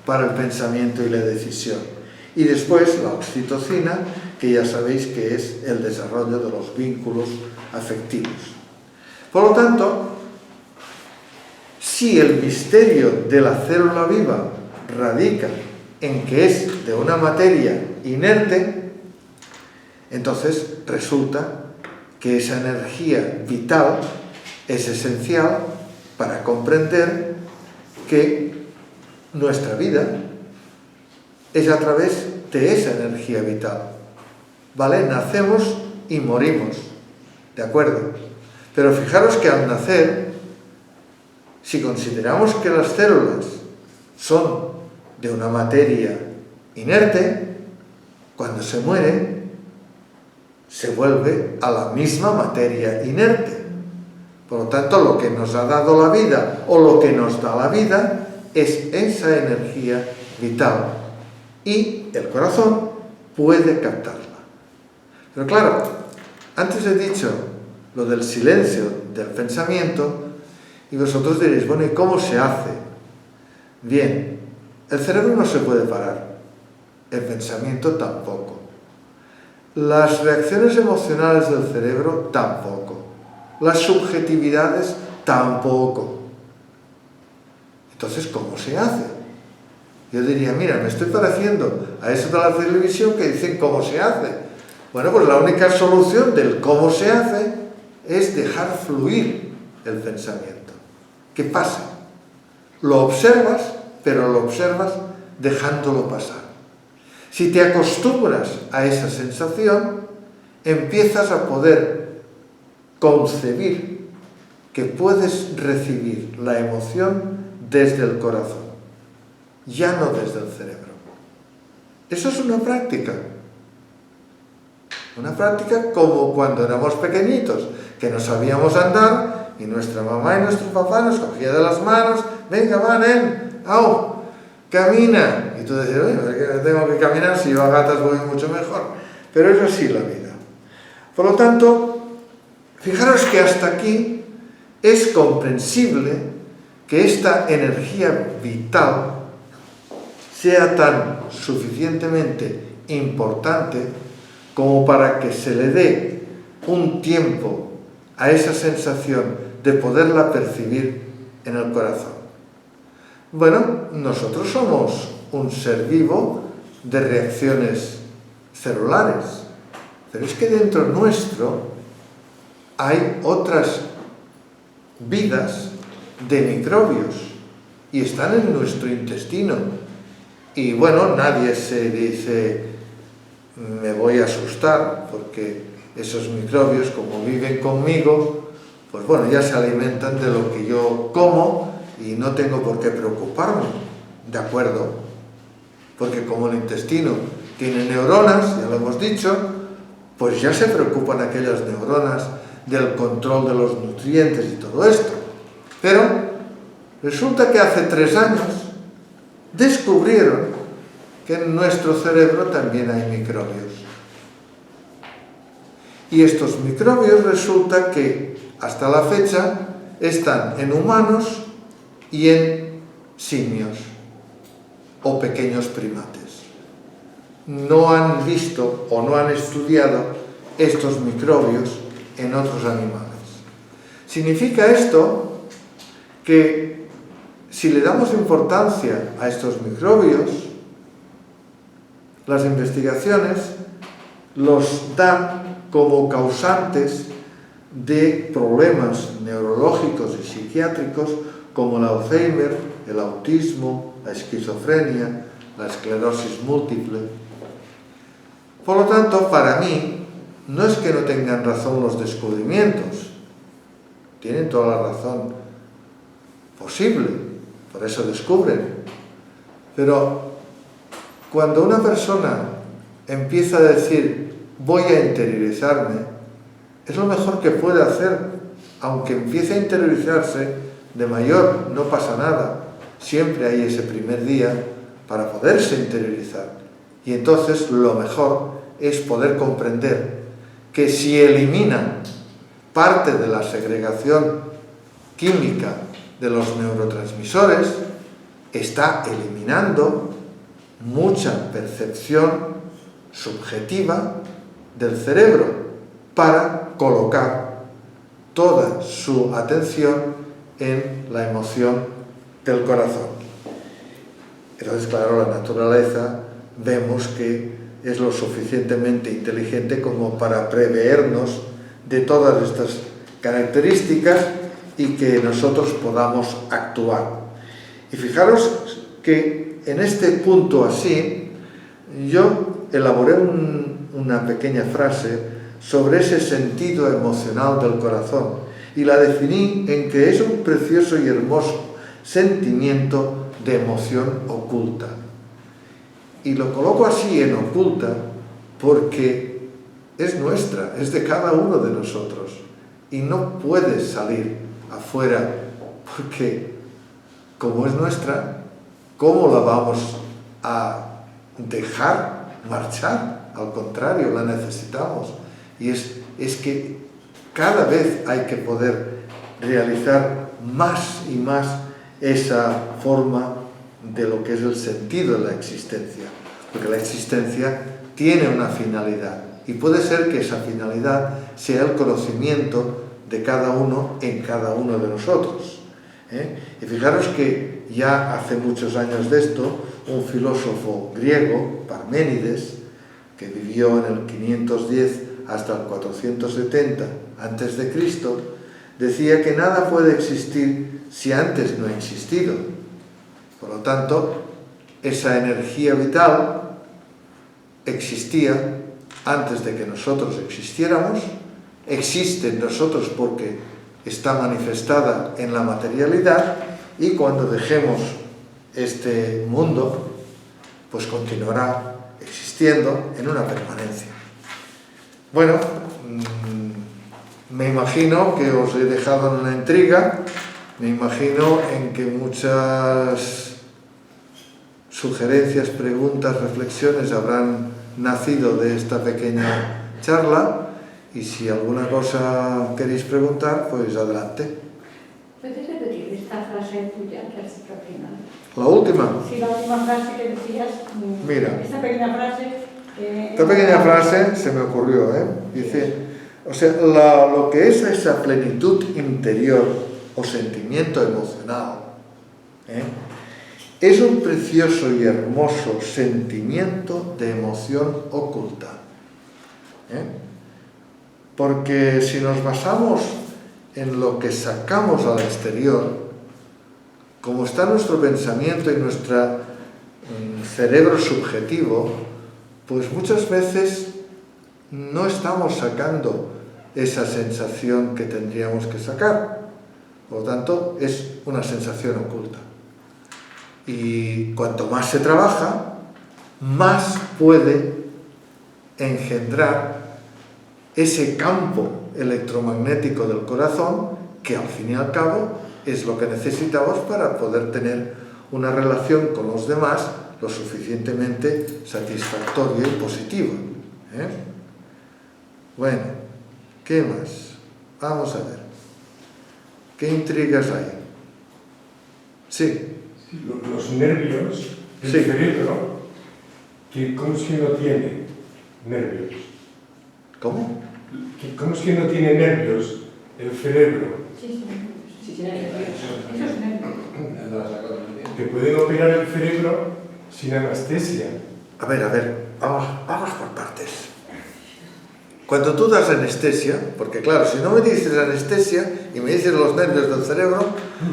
para el pensamiento y la decisión. Y después la oxitocina, que ya sabéis que es el desarrollo de los vínculos afectivos. Por lo tanto, si el misterio de la célula viva radica en que es de una materia inerte, entonces resulta que esa energía vital es esencial para comprender que nuestra vida es a través de esa energía vital. ¿Vale? Nacemos y morimos, ¿de acuerdo? Pero fijaros que al nacer Si consideramos que las células son de una materia inerte, cuando se muere, se vuelve a la misma materia inerte. Por lo tanto, lo que nos ha dado la vida o lo que nos da la vida es esa energía vital y el corazón puede captarla. Pero claro, antes he dicho lo del silencio del pensamiento y vosotros diréis, bueno, ¿y cómo se hace? Bien, el cerebro no se puede parar, el pensamiento tampoco. Las reacciones emocionales del cerebro tampoco. Las subjetividades tampoco. Entonces, ¿cómo se hace? Yo diría, mira, me estoy pareciendo a eso de la televisión que dicen cómo se hace. Bueno, pues la única solución del cómo se hace es dejar fluir el pensamiento. Que pase. Lo observas, pero lo observas dejándolo pasar. Si te acostumbras a esa sensación, empiezas a poder concebir que puedes recibir la emoción desde el corazón, ya no desde el cerebro. Eso es una práctica. Una práctica como cuando éramos pequeñitos, que no sabíamos andar y nuestra mamá y nuestro papá nos cogía de las manos, venga, va, nen, au, camina. Y tú decías, oye, ¿por qué no tengo que caminar si yo a gatas voy mucho mejor? Pero es así la vida. Por lo tanto, fijaros que hasta aquí es comprensible que esta energía vital sea tan suficientemente importante como para que se le dé un tiempo a esa sensación de poderla percibir en el corazón. Bueno, nosotros somos un ser vivo de reacciones celulares, pero es que dentro nuestro hay otras vidas de microbios y están en nuestro intestino. Y bueno, nadie se dice, me voy a asustar, porque esos microbios, como viven conmigo, pues bueno, ya se alimentan de lo que yo como y no tengo por qué preocuparme, ¿de acuerdo? Porque como el intestino tiene neuronas, ya lo hemos dicho, pues ya se preocupan aquellas neuronas del control de los nutrientes y todo esto. Pero resulta que hace 3 años descubrieron que en nuestro cerebro también hay microbios. Y estos microbios resulta que hasta la fecha están en humanos y en simios o pequeños primates. No han visto o no han estudiado estos microbios en otros animales. Significa esto que si le damos importancia a estos microbios, las investigaciones los dan como causantes de problemas neurológicos y psiquiátricos como el Alzheimer, el autismo, la esquizofrenia, la esclerosis múltiple. Por lo tanto, para mí, no es que no tengan razón los descubrimientos, tienen toda la razón posible, por eso descubren. Pero cuando una persona empieza a decir, voy a interiorizarme, es lo mejor que puede hacer. Aunque empiece a interiorizarse, de mayor no pasa nada. Siempre hay ese primer día para poderse interiorizar. Y entonces lo mejor es poder comprender que si elimina parte de la segregación química de los neurotransmisores, está eliminando mucha percepción subjetiva del cerebro para colocar toda su atención en la emoción del corazón. Entonces, claro, la naturaleza vemos que es lo suficientemente inteligente como para prevernos de todas estas características y que nosotros podamos actuar. Y fijaros que en este punto así, yo elaboré una pequeña frase sobre ese sentido emocional del corazón. y la definí en que es un precioso y hermoso sentimiento de emoción oculta. Y lo coloco así en oculta porque es nuestra, es de cada uno de nosotros y no puede salir afuera porque como es nuestra, ¿cómo la vamos a dejar marchar? Al contrario, la necesitamos. Y es que cada vez hay que poder realizar más y más esa forma de lo que es el sentido de la existencia. Porque la existencia tiene una finalidad. Y puede ser que esa finalidad sea el conocimiento de cada uno en cada uno de nosotros. Y fijaros que ya hace muchos años de esto, un filósofo griego, Parménides, que vivió en el 510 hasta el 470 a.C., decía que nada puede existir si antes no ha existido. Por lo tanto, esa energía vital existía antes de que nosotros existiéramos, existe en nosotros porque está manifestada en la materialidad y cuando dejemos este mundo, pues continuará existiendo en una permanencia. Bueno, me imagino que os he dejado en una intriga, me imagino en que muchas sugerencias, preguntas, reflexiones habrán nacido de esta pequeña charla y si alguna cosa queréis preguntar, pues adelante. ¿Puedes repetir esta frase tuya que has dicho al final? ¿La última? Sí, la última frase que decías. Mira. Esta pequeña frase. Esta pequeña frase se me ocurrió, Dice, o sea, lo que es esa plenitud interior o sentimiento emocional, es un precioso y hermoso sentimiento de emoción oculta. Porque si nos basamos en lo que sacamos al exterior, como está nuestro pensamiento y nuestro cerebro subjetivo, pues muchas veces no estamos sacando esa sensación que tendríamos que sacar. Por lo tanto, es una sensación oculta. Y cuanto más se trabaja, más puede engendrar ese campo electromagnético del corazón, que al fin y al cabo es lo que necesitamos para poder tener una relación con los demás lo suficientemente satisfactoria y positiva. Bueno, ¿qué más? Vamos a ver. ¿Qué intrigas hay? Sí. Los nervios del cerebro, ¿cómo es que no tiene nervios? ¿Cómo? ¿Cómo es que no tiene nervios el cerebro? Sí, tiene nervios. Eso es nervios. Te pueden operar el cerebro sin anestesia. A ver, vamos por partes. Cuando tú das anestesia, porque claro, si no me dices anestesia y me dices los nervios del cerebro,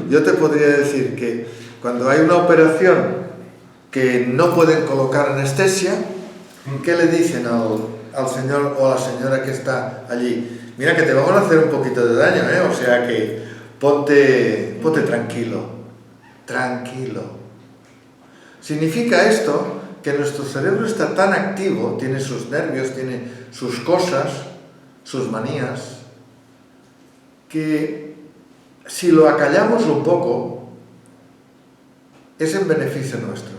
yo te podría decir que cuando hay una operación que no pueden colocar anestesia, ¿qué le dicen al señor o a la señora que está allí? Mira que te vamos a hacer un poquito de daño, o sea que ponte tranquilo. Tranquilo. Significa esto que nuestro cerebro está tan activo, tiene sus nervios, tiene sus cosas, sus manías, que si lo acallamos un poco, es en beneficio nuestro.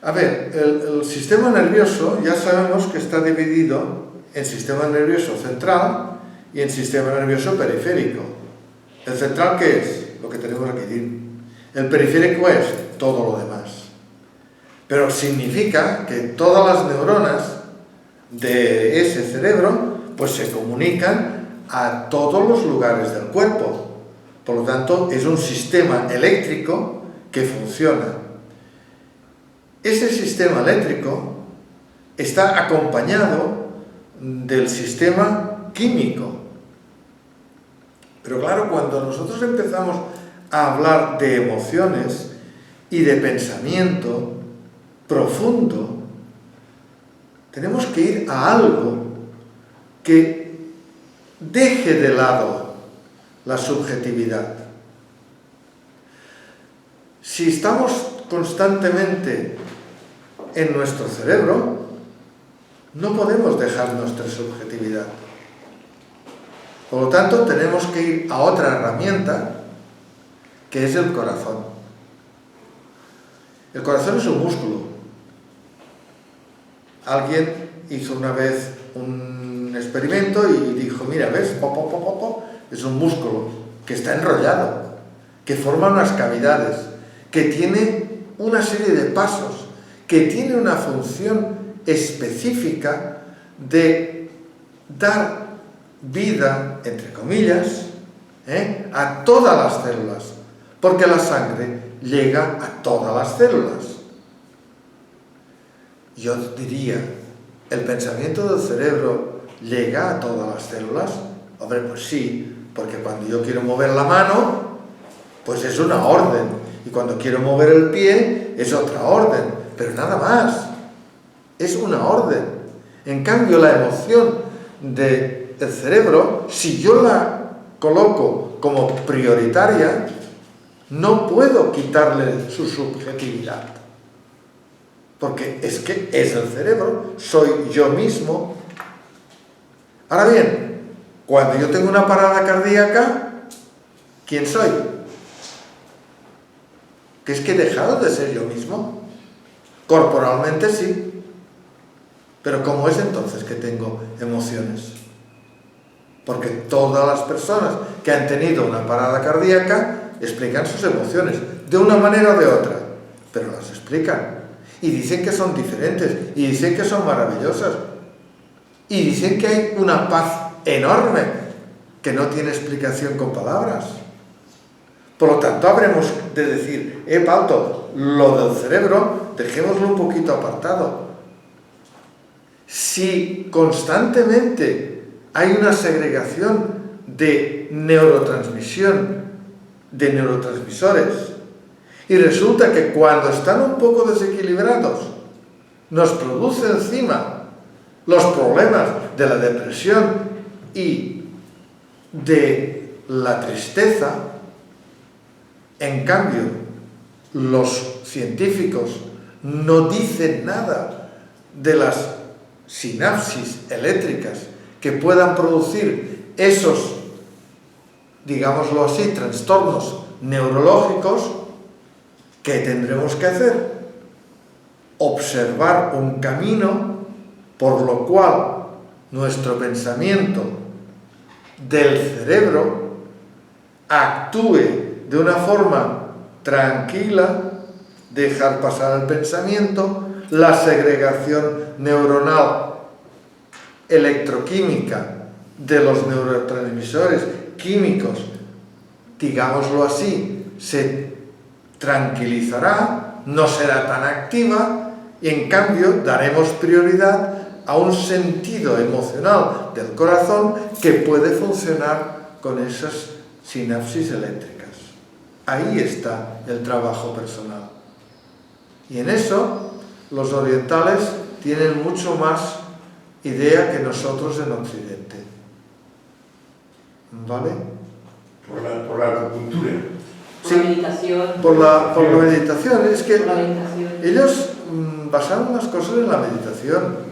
A ver, el sistema nervioso ya sabemos que está dividido en sistema nervioso central y en sistema nervioso periférico. ¿El central qué es? Lo que tenemos aquí. El periférico es todo lo demás. Pero significa que todas las neuronas de ese cerebro pues se comunican a todos los lugares del cuerpo. Por lo tanto, es un sistema eléctrico que funciona. Ese sistema eléctrico está acompañado del sistema químico. Pero claro, cuando nosotros empezamos a hablar de emociones y de pensamiento profundo, tenemos que ir a algo que deje de lado la subjetividad. Si estamos constantemente en nuestro cerebro, no podemos dejar nuestra subjetividad. Por lo tanto, tenemos que ir a otra herramienta, que es el corazón. El corazón es un músculo. Alguien hizo una vez un experimento y dijo, mira, ¿ves? Es un músculo que está enrollado, que forma unas cavidades, que tiene una serie de pasos, que tiene una función específica de dar vida, entre comillas, a todas las células, porque la sangre llega a todas las células. Yo diría, ¿el pensamiento del cerebro llega a todas las células? Hombre, pues sí, porque cuando yo quiero mover la mano, pues es una orden, y cuando quiero mover el pie, es otra orden, pero nada más, es una orden. En cambio, la emoción del cerebro, si yo la coloco como prioritaria, no puedo quitarle su subjetividad, porque es que es el cerebro, soy yo mismo. Ahora bien, cuando yo tengo una parada cardíaca, ¿quién soy? ¿Que es que he dejado de ser yo mismo? Corporalmente sí, pero ¿cómo es entonces que tengo emociones? Porque todas las personas que han tenido una parada cardíaca explican sus emociones, de una manera o de otra, pero las explican. Y dicen que son diferentes, y dicen que son maravillosas, y dicen que hay una paz enorme que no tiene explicación con palabras. Por lo tanto, habremos de decir, Palto, lo del cerebro, dejémoslo un poquito apartado. Si constantemente hay una segregación de neurotransmisión, de neurotransmisores, y resulta que cuando están un poco desequilibrados, nos produce encima los problemas de la depresión y de la tristeza. En cambio, los científicos no dicen nada de las sinapsis eléctricas que puedan producir esos, digámoslo así, trastornos neurológicos. ¿Qué tendremos que hacer? Observar un camino por lo cual nuestro pensamiento del cerebro actúe de una forma tranquila, dejar pasar el pensamiento, la segregación neuronal electroquímica de los neurotransmisores químicos, digámoslo así, se tranquilizará, no será tan activa, y en cambio daremos prioridad a un sentido emocional del corazón que puede funcionar con esas sinapsis eléctricas. Ahí está el trabajo personal. Y en eso los orientales tienen mucho más idea que nosotros en Occidente. ¿Vale? Por la acupuntura. Por la meditación. Por la meditación. Es que Por la meditación. ellos basaron las cosas en la meditación.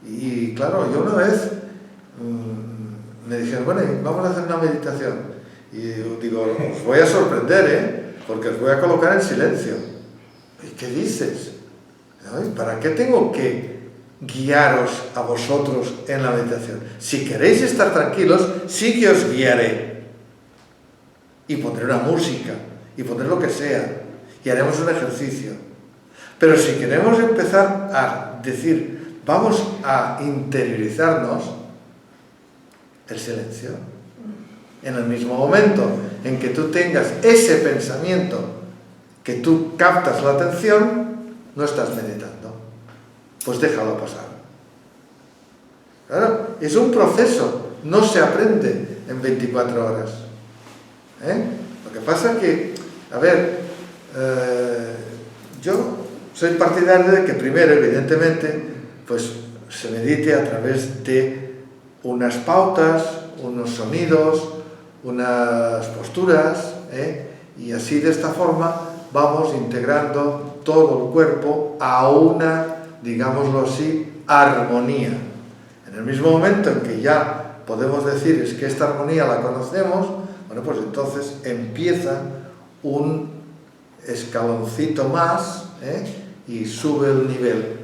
Y claro, yo una vez me dijeron, bueno, vamos a hacer una meditación. Y yo digo, os voy a sorprender, porque os voy a colocar en silencio. ¿Y qué dices? ¿Ay? ¿Para qué tengo que guiaros a vosotros en la meditación? Si queréis estar tranquilos, sí que os guiaré. Y pondré una música, y pondré lo que sea, y haremos un ejercicio. Pero si queremos empezar a decir, vamos a interiorizarnos, el silencio. En el mismo momento en que tú tengas ese pensamiento, que tú captas la atención, no estás meditando. Pues déjalo pasar. Claro, es un proceso, no se aprende en 24 horas. Lo que pasa es que, a ver, yo soy partidario de que primero, evidentemente, pues se medite a través de unas pautas, unos sonidos, unas posturas, y así de esta forma vamos integrando todo el cuerpo a una, digámoslo así, armonía. En el mismo momento en que ya podemos decir es que esta armonía la conocemos, bueno, pues entonces empieza un escaloncito más, y sube el nivel,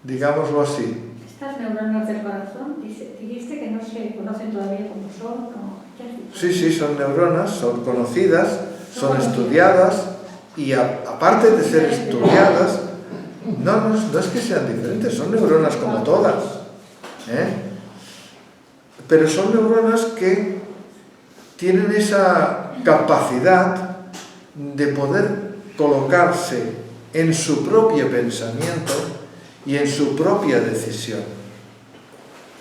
digámoslo así. Estas neuronas del corazón, dijiste que no se conocen todavía cómo son, ¿no? ¿Qué has dicho? Sí, sí, son neuronas, son conocidas, son estudiadas, y aparte de ser estudiadas, no es que sean diferentes, son neuronas como todas, pero son neuronas que tienen esa capacidad de poder colocarse en su propio pensamiento y en su propia decisión.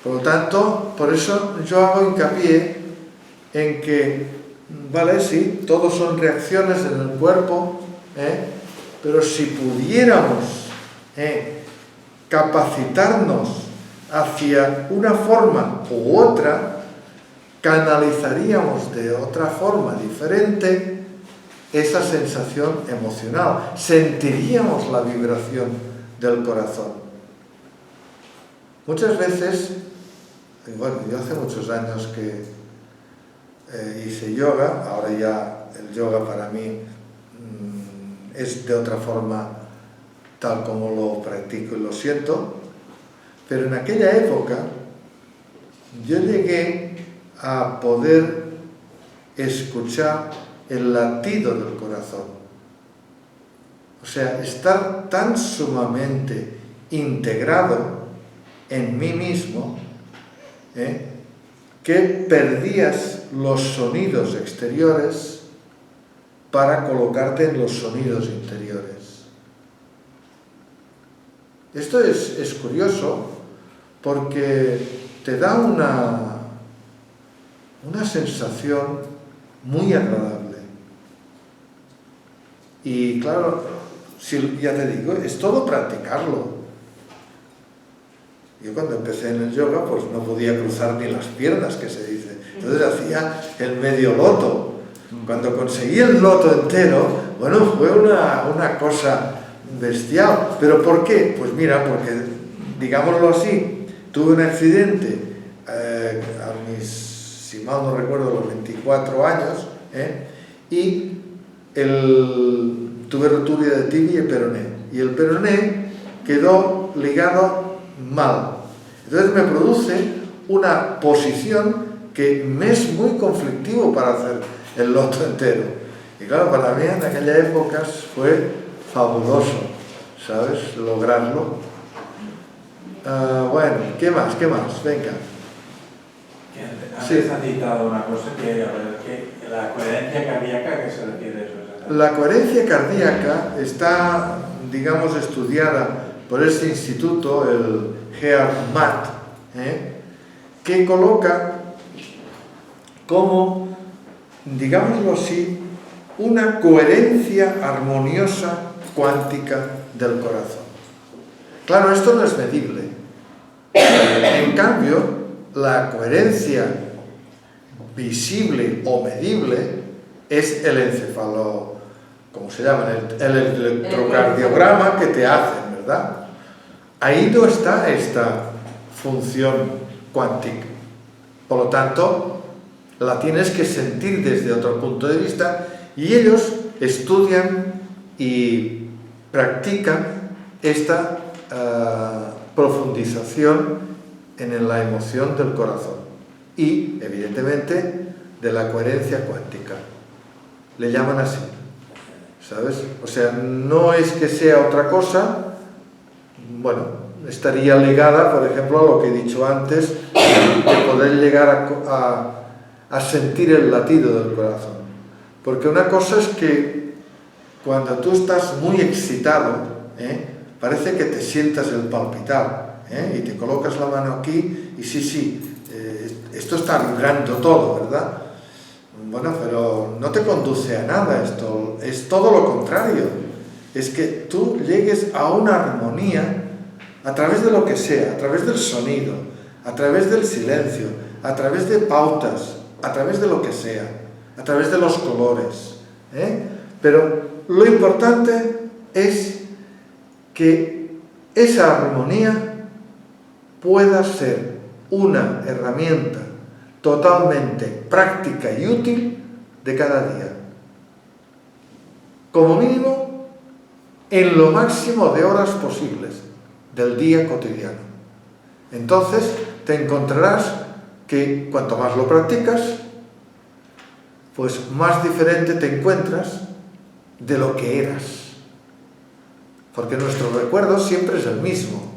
Por lo tanto, por eso yo hago hincapié en que, vale, sí, todos son reacciones en el cuerpo, pero si pudiéramos capacitarnos hacia una forma u otra, canalizaríamos de otra forma diferente esa sensación emocional, sentiríamos la vibración del corazón. Muchas veces, bueno, yo hace muchos años que hice yoga, ahora ya el yoga para mí es de otra forma tal como lo practico y lo siento, pero en aquella época yo llegué a poder escuchar el latido del corazón. O sea, estar tan sumamente integrado en mí mismo, que perdías los sonidos exteriores para colocarte en los sonidos interiores. Esto es curioso porque te da una sensación muy agradable. Y claro, si, ya te digo, es todo practicarlo. Yo cuando empecé en el yoga pues no podía cruzar ni las piernas, que se dice. Entonces hacía el medio loto. Cuando conseguí el loto entero, bueno, fue una cosa bestial. ¿Pero por qué? Pues mira, porque, digámoslo así, tuve un accidente a mis, si mal no recuerdo, los 24 años, y tuve rotura de tibia y peroné. Y el peroné quedó ligado mal. Entonces me produce una posición que me es muy conflictivo para hacer el loto entero. Y claro, para mí en aquella época fue fabuloso, ¿sabes? Lograrlo. Bueno, ¿qué más? Venga. Antes has citado una cosa que la coherencia cardíaca, ¿a qué se refiere eso? La coherencia cardíaca está, digamos, estudiada por este instituto, el HeartMath, que coloca como, digámoslo así, una coherencia armoniosa cuántica del corazón. Claro, esto no es medible. En cambio, la coherencia visible o medible es el encefalo, ¿cómo se llama? El electrocardiograma que te hacen, ¿verdad? Ahí no está esta función cuántica. Por lo tanto, la tienes que sentir desde otro punto de vista, y ellos estudian y practican esta profundización en la emoción del corazón y, evidentemente, de la coherencia cuántica. Le llaman así, ¿sabes? O sea, no es que sea otra cosa. Bueno, estaría ligada, por ejemplo, a lo que he dicho antes, de poder llegar a sentir el latido del corazón. Porque una cosa es que cuando tú estás muy excitado, parece que te sientas el palpitar, y te colocas la mano aquí y sí, esto está vibrando todo, ¿verdad? Bueno, pero no te conduce a nada esto, es todo lo contrario. Es que tú llegues a una armonía a través de lo que sea, a través del sonido, a través del silencio, a través de pautas, a través de lo que sea, a través de los colores, ¿eh? Pero lo importante es que esa armonía pueda ser una herramienta totalmente práctica y útil de cada día. Como mínimo, en lo máximo de horas posibles del día cotidiano. Entonces, te encontrarás que cuanto más lo practicas, pues más diferente te encuentras de lo que eras. Porque nuestro recuerdo siempre es el mismo.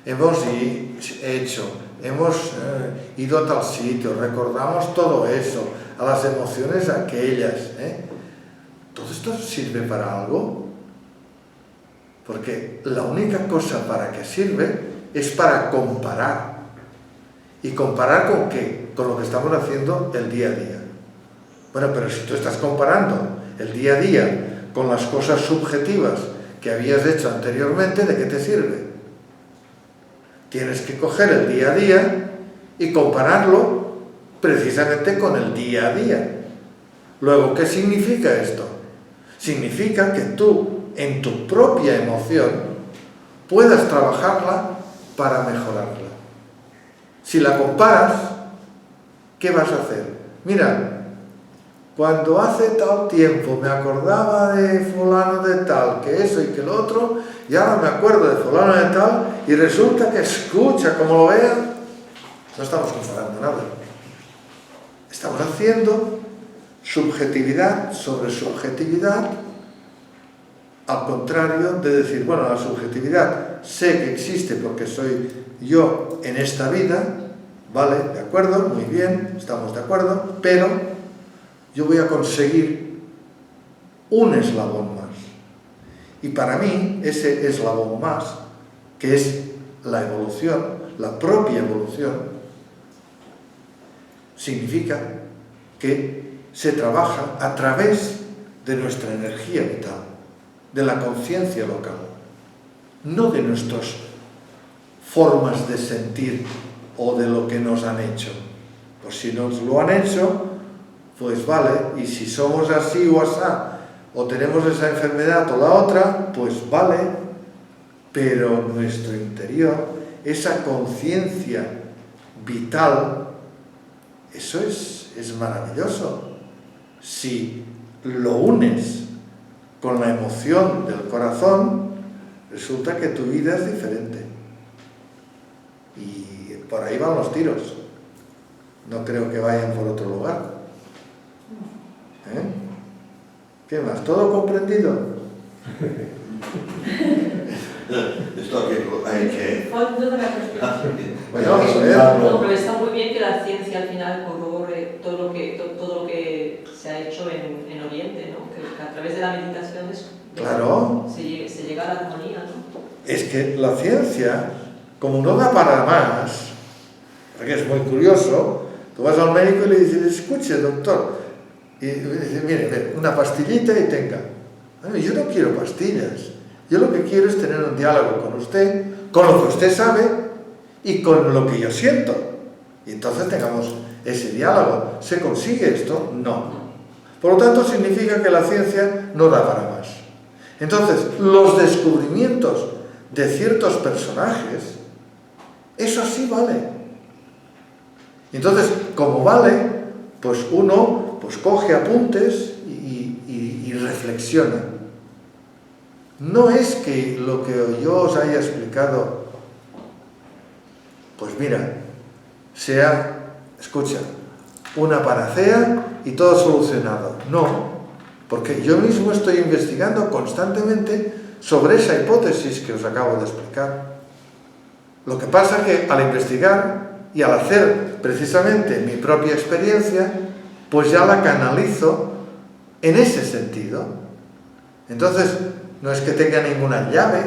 Hemos ido a tal sitio, recordamos todo eso, a las emociones aquellas, ¿eh? ¿Todo esto sirve para algo? Porque la única cosa para que sirve es para comparar. ¿Y comparar con qué? Con lo que estamos haciendo el día a día. Bueno, pero si tú estás comparando el día a día con las cosas subjetivas que habías hecho anteriormente, ¿de qué te sirve? Tienes que coger el día a día y compararlo precisamente con el día a día. Luego, ¿qué significa esto? Significa que tú, en tu propia emoción, puedas trabajarla para mejorarla. Si la comparas, ¿qué vas a hacer? Mira, cuando hace tal tiempo me acordaba de fulano de tal, que eso y que lo otro, y ahora me acuerdo de fulano de tal, y resulta que escucha, como lo vea, no estamos comparando nada. Estamos haciendo subjetividad sobre subjetividad, al contrario de decir, bueno, la subjetividad sé que existe porque soy yo en esta vida, vale, de acuerdo, muy bien, estamos de acuerdo, pero yo voy a conseguir un eslabón más. Y para mí, ese eslabón más, que es la evolución, la propia evolución, significa que se trabaja a través de nuestra energía vital, de la conciencia local, no de nuestras formas de sentir o de lo que nos han hecho. Pues si nos lo han hecho, pues vale, y si somos así o asá, o tenemos esa enfermedad o la otra, pues vale, pero nuestro interior, esa conciencia vital, eso es maravilloso. Si lo unes con la emoción del corazón, resulta que tu vida es diferente. Y por ahí van los tiros. No creo que vayan por otro lugar. ¿Eh? ¿Qué más? ¿Todo comprendido? Esto hay que... Fondo de la cuestión. Bueno, vamos a ver. No, pero está muy bien que la ciencia al final corrobore todo lo que se ha hecho en Oriente, ¿no? Que a través de la meditación Claro. se llega a la armonía, ¿no? Es que la ciencia, como no da para más, porque es muy curioso, tú vas al médico y le dices, escuche, doctor, y dice, mire, una pastillita y tenga. Bueno, yo no quiero pastillas, yo lo que quiero es tener un diálogo con usted, con lo que usted sabe y con lo que yo siento. Y entonces tengamos ese diálogo. ¿Se consigue esto? No. Por lo tanto, significa que la ciencia no da para más. Entonces, los descubrimientos de ciertos personajes, eso sí vale. Entonces, como vale, pues uno pues coge apuntes y reflexiona. No es que lo que yo os haya explicado, pues mira, sea, escucha, una panacea y todo solucionado. No, porque yo mismo estoy investigando constantemente sobre esa hipótesis que os acabo de explicar. Lo que pasa es que al investigar y al hacer precisamente mi propia experiencia, pues ya la canalizo en ese sentido. Entonces, no es que tenga ninguna llave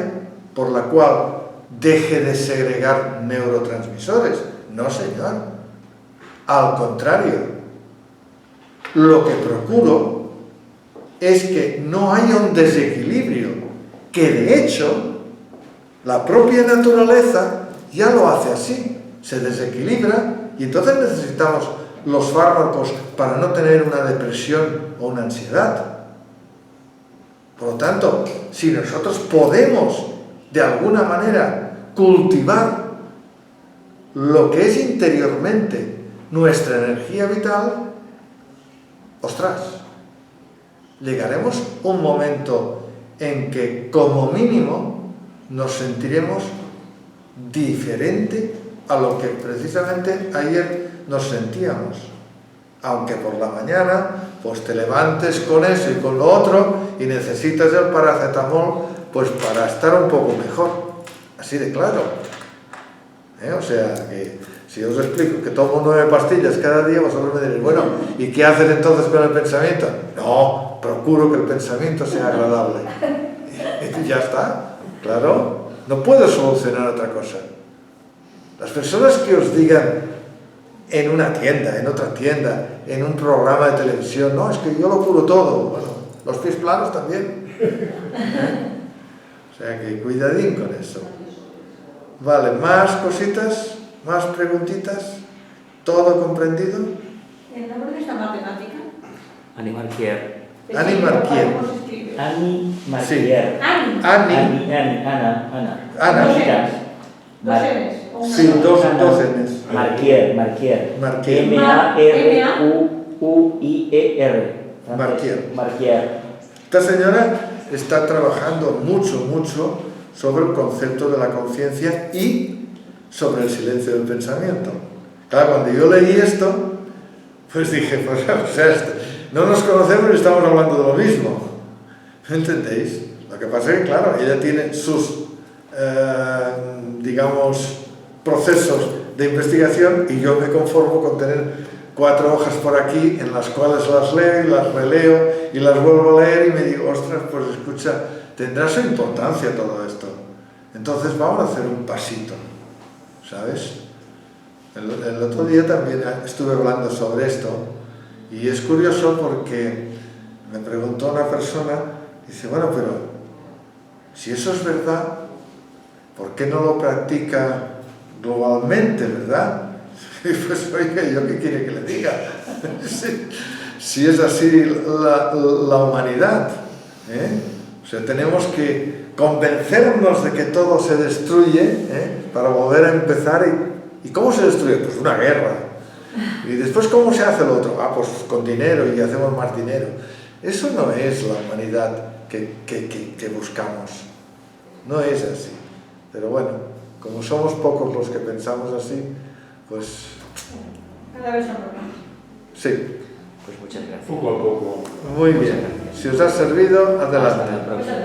por la cual deje de segregar neurotransmisores. No, señor. Al contrario, lo que procuro es que no haya un desequilibrio, que de hecho la propia naturaleza ya lo hace así. se desequilibra y entonces necesitamos los fármacos para no tener una depresión o una ansiedad. Por lo tanto, si nosotros podemos de alguna manera cultivar lo que es interiormente nuestra energía vital, ostras, llegaremos un momento en que como mínimo nos sentiremos diferente a lo que precisamente ayer nos sentíamos. Aunque por la mañana pues te levantes con eso y con lo otro y necesitas el paracetamol pues para estar un poco mejor, así de claro. O sea, que si os explico que tomo 9 pastillas cada día, vosotros me diréis, bueno, ¿y qué haces entonces con el pensamiento? No, procuro que el pensamiento sea agradable. Y ya está, claro, no puedo solucionar otra cosa. Las personas que os digan en una tienda, en otra tienda, en un programa de televisión, no, es que yo lo curo todo, bueno, los pies planos también. O sea que cuidadín con eso. Vale, más cositas, más preguntitas, todo comprendido. ¿El nombre de esta matemática? Annie Marquier. Annie Marquier. ¿Cómo se escribe? Annie Marquier. Annie. Ana. Ana. Dos N's. O una Sí, sola. dos N's. Marquier. Marquier. M-A-R-Q-U-I-E-R. Marquier. Marquier. Esta señora está trabajando mucho sobre el concepto de la conciencia y sobre el silencio del pensamiento. Claro, cuando yo leí esto, pues dije, pues o sea, no nos conocemos y estamos hablando de lo mismo. ¿Me entendéis? Lo que pasa es que, claro, ella tiene sus, digamos, procesos de investigación y yo me conformo con tener 4 hojas por aquí en las cuales las leo y las releo y las vuelvo a leer y me digo, ostras, pues escucha, tendrá su importancia todo esto. Entonces vamos a hacer un pasito, ¿sabes? El otro día también estuve hablando sobre esto y es curioso porque me preguntó una persona, dice, bueno, pero si eso es verdad, ¿por qué no lo practica globalmente, verdad? Y pues, oiga, ¿yo qué quiere que le diga? Si es así la humanidad, O sea, tenemos que convencernos de que todo se destruye, para volver a empezar. ¿Y cómo se destruye? Pues una guerra. Y después, ¿cómo se hace lo otro? Ah, pues con dinero y hacemos más dinero. Eso no es la humanidad que buscamos. No es así. Pero bueno, como somos pocos los que pensamos así, pues... Cada vez son más. Sí. Pues muchas gracias. Poco a poco. Muy bien. Si os ha servido, adelante. Hasta la próxima.